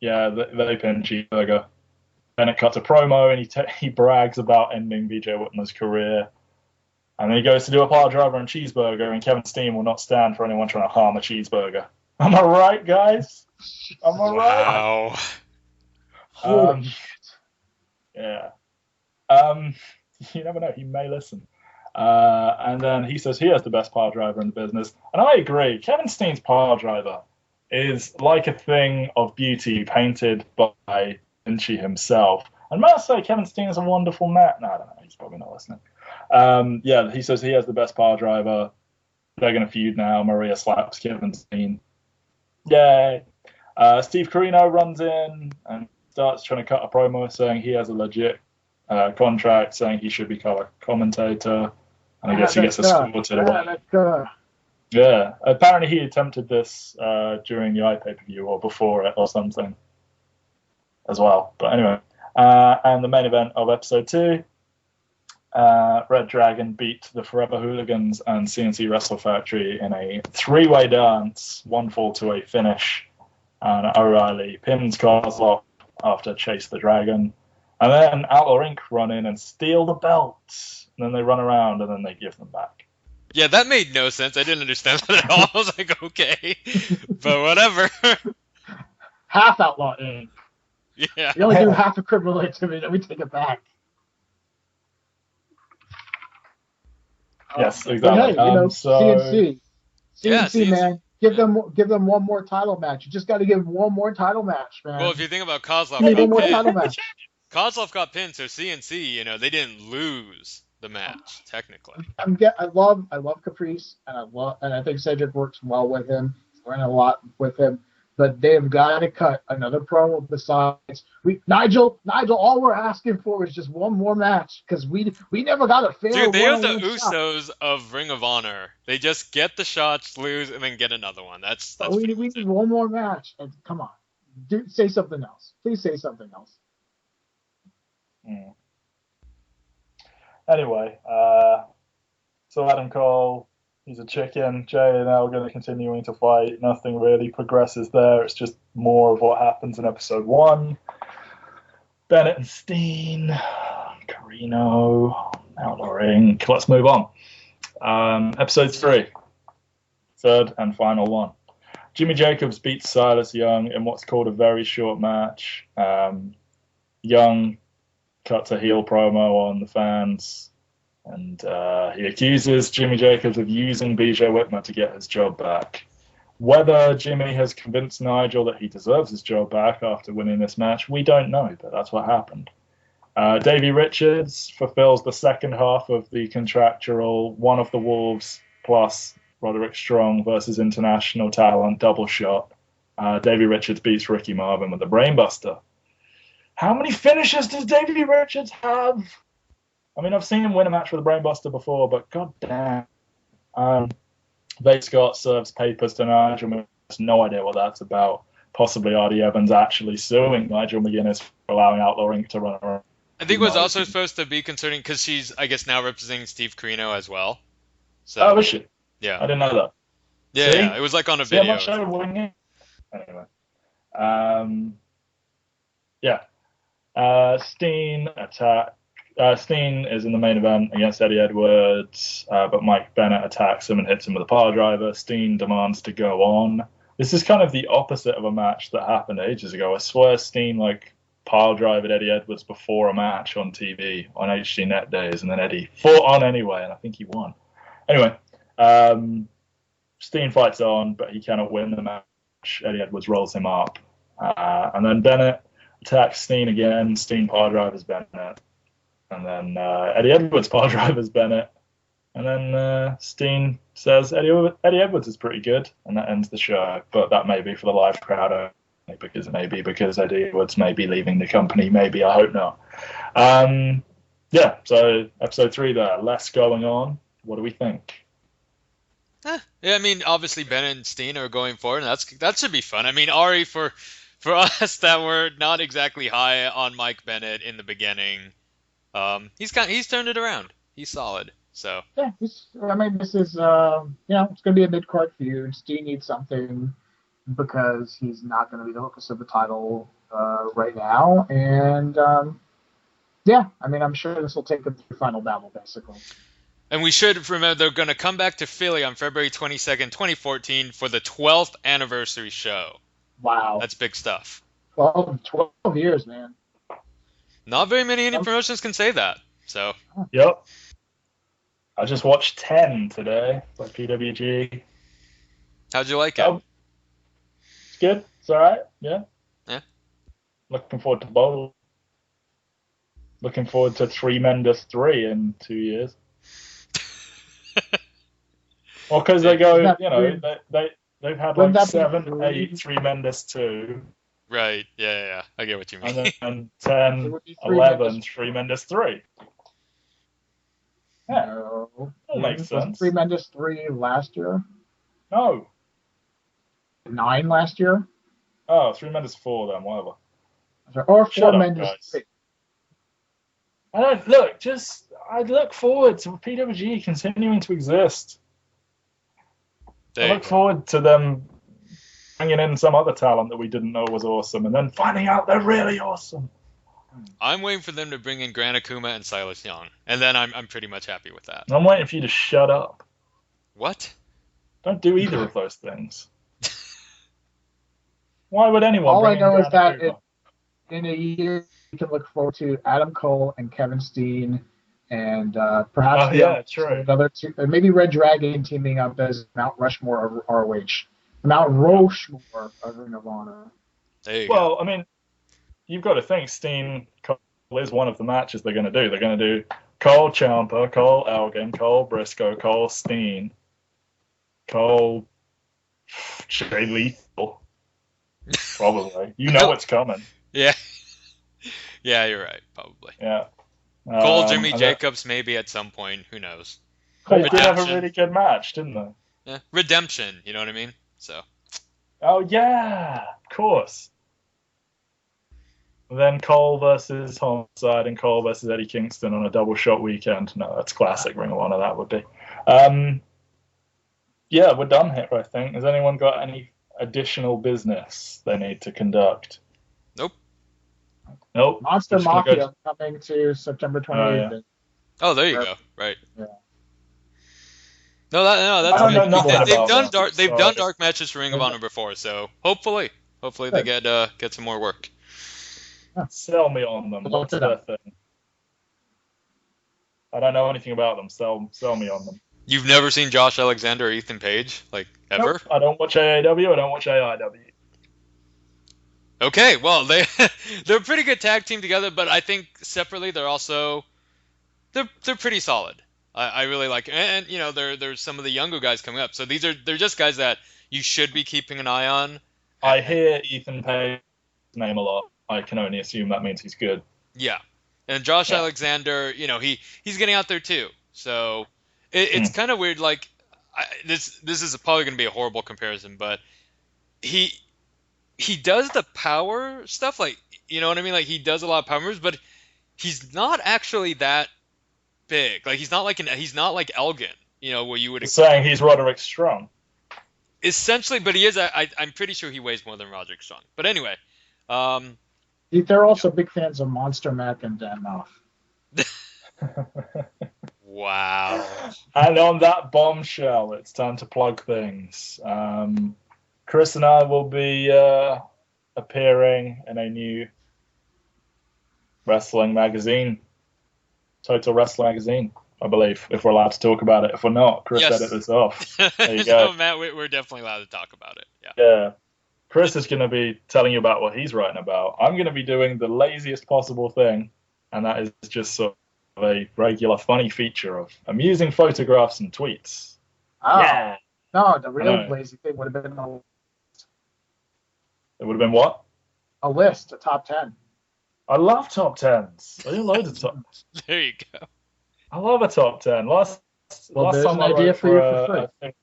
pin Cheeseburger. Bennett cuts a promo and he brags about ending BJ Whitmer's career. And then he goes to do a pile driver on Cheeseburger, and Kevin Steen will not stand for anyone trying to harm a cheeseburger. Am I right, guys? Am I right? Wow. Yeah. You never know. He may listen. And then he says he has the best pile driver in the business. And I agree. Kevin Steen's pile driver is like a thing of beauty painted by Da Vinci himself. And may I say, Kevin Steen is a wonderful man. No, I don't know. He's probably not listening. He says he has the best pile driver. They're going to feud now. Maria slaps Kevin Steen. Yay. Steve Corino runs in and starts trying to cut a promo saying he has a legit contract, saying he should be color commentator. And I guess he gets a score to the way. Yeah. Apparently he attempted this during the pay-per-view or before it or something as well. But anyway. And the main event of episode 2. Red Dragon beat the Forever Hooligans and CNC Wrestle Factory in a 3-way dance, 1 fall to a finish. And O'Reilly pins Kozlov after Chase the Dragon. And then Outlaw Inc. run in and steal the belts. And then they run around and then they give them back. Yeah, that made no sense. I didn't understand that at all. I was like, okay. But whatever. Half Outlaw Inc. Yeah. You only do half a criminal activity, then we take it back. Yes, exactly. But hey, CNC, man. Give them one more title match. You just got to give one more title match, man. Well, if you think about Kozlov, Kozlov got pinned, so CNC, they didn't lose the match technically. I love Caprice, and I think Cedric works well with him. He's learning a lot with him. But they've got to cut another promo besides Nigel. All we're asking for is just one more match because we never got a fair. Dude, they are the Usos of Ring of Honor. They just get the shots, lose, and then get another one. That's we need one more match. And come on, say something else. Please say something else. Anyway, So Adam Cole, he's a chicken. Jay and L going to continuing to fight. Nothing really progresses there. It's just more of what happens in episode 1. Bennett and Steen, Carino, Outlaw Inc. Let's move on. Episode 3, third and final one. Jimmy Jacobs beats Silas Young in what's called a very short match. Young cuts a heel promo on the fans, and he accuses Jimmy Jacobs of using BJ Whitmer to get his job back. Whether Jimmy has convinced Nigel that he deserves his job back after winning this match, we don't know, but that's what happened. Davey Richards fulfills the second half of the contractual One of the Wolves plus Roderick Strong versus international talent double shot. Davey Richards beats Ricky Marvin with a brainbuster. How many finishes does Davey Richards have? I mean, I've seen him win a match with a brainbuster before, but goddamn. Vade Scott serves papers to Nigel McGuinness. No idea what that's about. Possibly R.D. Evans actually suing Nigel McGuinness for allowing Outlaw Inc. to run around. I think it was also supposed to be concerning because she's, I guess, now representing Steve Carino as well. So, oh, is she? Yeah. I didn't know that. Yeah, it was like on a video. Anyway. Steen is in the main event against Eddie Edwards, but Mike Bennett attacks him and hits him with a power driver. Steen demands to go on. This is kind of the opposite of a match that happened ages ago. I swear Steen pile drive at Eddie Edwards before a match on TV on HD Net days, and then Eddie fought on anyway, and I think he won. Anyway, Steen fights on, but he cannot win the match. Eddie Edwards rolls him up, and then Bennett attacks Steen again. Steen pile drives Bennett, and then Eddie Edwards pile drives Bennett, and then Steen says Eddie Edwards is pretty good, and that ends the show. But that may be for the live crowd. Because Eddie Edwards may be leaving the company. Maybe, I hope not. So episode 3 there. Less going on. What do we think? Yeah, I mean, obviously Bennett and Steen are going forward, and that should be fun. I mean, Ari, for us that were not exactly high on Mike Bennett in the beginning, he's turned it around. He's solid. So yeah, this is it's going to be a mid-card feud. Steen needs something, because he's not going to be the focus of the title right now. And, I'm sure this will take them to the final battle, basically. And we should remember they're going to come back to Philly on February 22nd, 2014 for the 12th anniversary show. Wow. That's big stuff. 12 years, man. Not very many indie promotions can say that. So. Yep. I just watched 10 today by PWG. How'd you like it? Good. It's all right. Yeah. Yeah. Looking forward to bowl. Looking forward to Tremendous 3 in 2 years. Well, because they go, they've had like 7, 8 Tremendous 2. Right. Yeah. I get what you mean. And then 10, 11 Tremendous 3. Yeah. No. That makes sense. Tremendous 3 last year? No. 9 last year? Oh, Tremendous 4 then, whatever. Or Tremendous 3. I look forward to PWG continuing to exist. I look forward to them bringing in some other talent that we didn't know was awesome, and then finding out they're really awesome. I'm waiting for them to bring in Grant Akuma and Silas Young, and then I'm pretty much happy with that. I'm waiting for you to shut up. What? Don't do either of those things. Why would anyone? All I know is that in a year you can look forward to Adam Cole and Kevin Steen, and perhaps another two, maybe Red Dragon teaming up as Mount Rushmore of ROH, Mount Rushmore of Ring of Honor. There you go. Well, I mean, you've got to think Steen Cole is one of the matches they're going to do. They're going to do Cole Ciampa, Cole Elgin, Cole Briscoe, Cole Steen, Cole Jay Lethal. Probably. You know it's coming. Yeah. Yeah, you're right. Probably. Yeah. Cole, Jimmy Jacobs, maybe at some point. Who knows? They did have a really good match, didn't they? Yeah. Redemption. You know what I mean? So. Oh, yeah. Of course. And then Cole versus Homicide and Cole versus Eddie Kingston on a double shot weekend. No, that's classic Ring of Honor, that would be. Yeah, we're done here, I think. Has anyone got any additional business they need to conduct? Nope. Nope. Monster We're just gonna go Mafia coming to September Oh, 28th. yeah. Oh, there you go. Right. Yeah. No, I that's don't good. know nothing They've about done that. they've So done dark matches for Ring of Yeah. Honor before, so hopefully they get some more work. sell me on them. Good luck What's to their them. thing? I don't know anything about them. Sell me on them. You've never seen Josh Alexander or Ethan Page, like, ever? Nope. I don't watch AAW. I don't watch AIW. Okay, well, they're a pretty good tag team together, but I think separately they're pretty solid. I really like, and you know, there's some of the younger guys coming up, so they're just guys that you should be keeping an eye on. I hear Ethan Page's name a lot. I can only assume that means he's good. Yeah, and Josh Yeah. Alexander, you know, he's getting out there too, so it's kind of weird. Like, this is probably going to be a horrible comparison, but he does the power stuff, like, you know what I mean? Like, he does a lot of power moves, but he's not actually that big. Like, he's not like Elgin, you know, where you would Saying he's Roderick Strong. essentially, but he is. I'm pretty sure he weighs more than Roderick Strong. But anyway, They're also big fans of Monster Mac and Dan Moff. wow. And on that bombshell, it's time to plug things. Chris and I will be appearing in a new wrestling magazine, Total Wrestling Magazine, I believe, if we're allowed to talk about it. If we're not, Chris Yes. edit this off. There you go. No, Matt, we're definitely allowed to talk about it. Yeah. Yeah. Chris is going to be telling you about what he's writing about. I'm going to be doing the laziest possible thing, and that is just sort of a regular funny feature of amusing photographs and tweets. Oh, Yeah. no, the real know. lazy thing would have been It would have been what? a list, a top 10. I love top tens. I do loads of top. There you go. I love a top 10. Last There's time an I idea wrote for you for for free. a thing,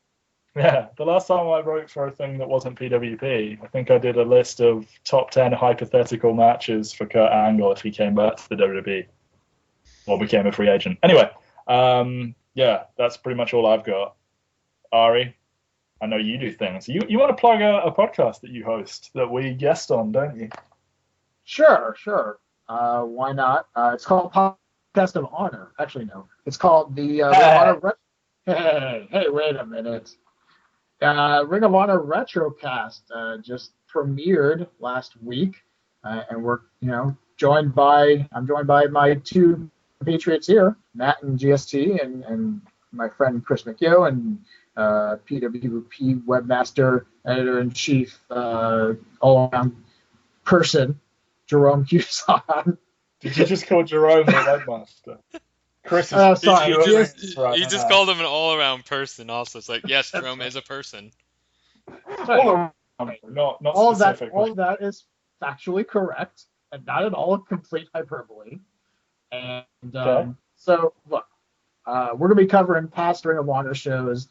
yeah, the last time I wrote for a thing that wasn't PWP, I think I did a list of top 10 hypothetical matches for Kurt Angle if he came back to the WWE or became a free agent. Anyway, yeah, that's pretty much all I've got. Ari, I know you do things. You want to plug a podcast that you host that we guest on, don't you? Sure. Why not? It's called Podcast of Honor. Actually, no. It's called the Ring of Honor. Hey, wait a minute. Ring of Honor Retrocast just premiered last week, and we're joined by my two Patriots here, Matt and GST, and my friend Chris McHugh and PWP webmaster, editor in chief, all around person, Jerome Cuson. Did you just call Jerome the webmaster? Chris is sorry, doing yes. this right You just now. called him an all-around person. Also, it's like, yes, Jerome is a person. All around, not all of specifically. that is factually correct and not at all complete hyperbole. And Okay. so, look, we're going to be covering past Ring of Honor shows,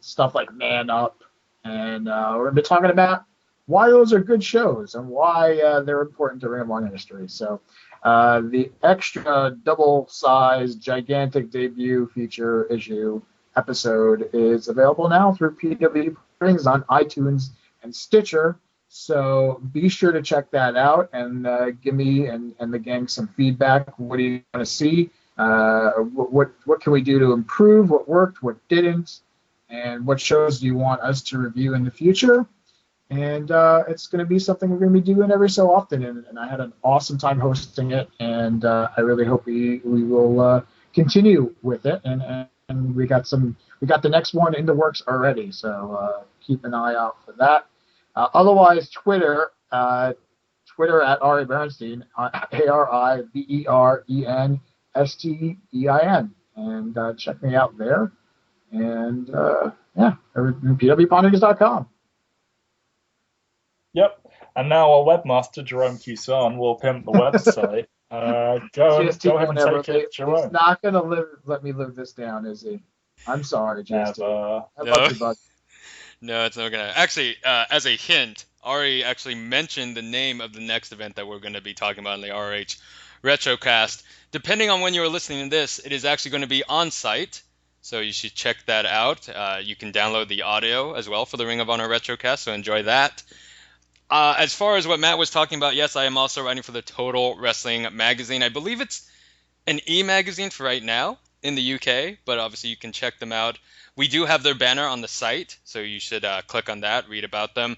stuff like Man Up, and we're going to be talking about why those are good shows and why they're important to Ring of Honor history. So the extra double-sized, gigantic debut feature issue episode is available now through PW Rings on iTunes and Stitcher. So be sure to check that out and give me and the gang some feedback. What do you want to see? What can we do to improve? What worked? What didn't? And what shows do you want us to review in the future? And it's going to be something we're going to be doing every so often. And I had an awesome time hosting it, and I really hope we will continue with it. And we got the next one in the works already. So keep an eye out for that. Otherwise, Twitter at Ari Bernstein, ARIBERENSTEIN, and check me out there. And pwponics.com. Yep. And now our webmaster, Jerome Cuson, will pimp the website. Go ahead and take it, Jerome. He's not going to let me live this down, is he? I'm sorry, GST. I love you, bud. No, it's not gonna. Actually, as a hint, Ari actually mentioned the name of the next event that we're going to be talking about in the ROH Retrocast. Depending on when you're listening to this, it is actually going to be on site. So you should check that out. You can download the audio as well for the Ring of Honor Retrocast, so enjoy that. As far as what Matt was talking about, yes, I am also writing for the Total Wrestling magazine. I believe it's an e-magazine for right now in the UK, but obviously you can check them out. We do have their banner on the site, so you should click on that, read about them.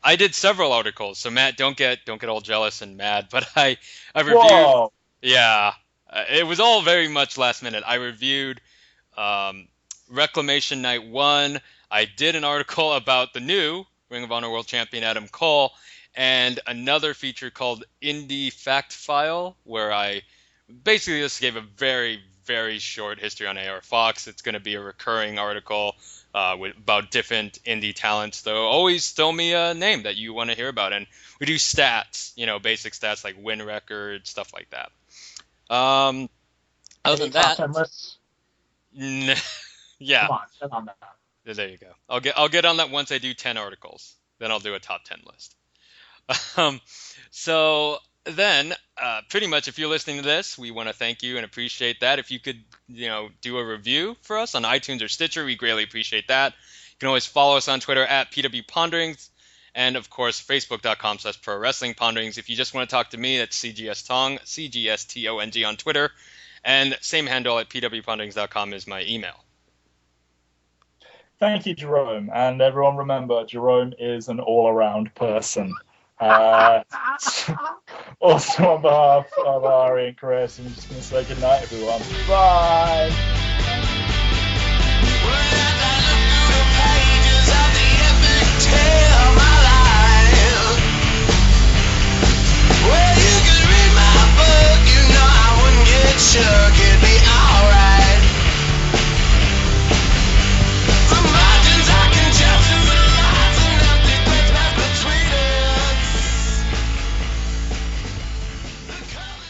I did several articles, so Matt, don't get all jealous and mad, but I reviewed. Whoa. Yeah, it was all very much last minute. I reviewed Reclamation Night 1. I did an article about the new Ring of Honor World Champion Adam Cole, and another feature called Indie Fact File, where I basically just gave a very, very short history on AR Fox. It's going to be a recurring article about different indie talents, though always throw me a name that you want to hear about. And we do stats, basic stats like win record, stuff like that. Other than that, top 10 lists? Yeah. Come on, get on that. There you go. I'll get on that once I do 10 articles. Then I'll do a top 10 list. So then, pretty much, if you're listening to this, we want to thank you and appreciate that. If you could, do a review for us on iTunes or Stitcher, we greatly appreciate that. You can always follow us on Twitter at PW Ponderings, and of course, Facebook.com/Pro Wrestling Ponderings. If you just want to talk to me, that's CGS Tong, CGSTONG on Twitter, and same handle at pwponderings.com is my email. Thank you, Jerome. And everyone remember, Jerome is an all-around person. Also, on behalf of Ari and Chris, I'm just going to say goodnight, everyone. Bye!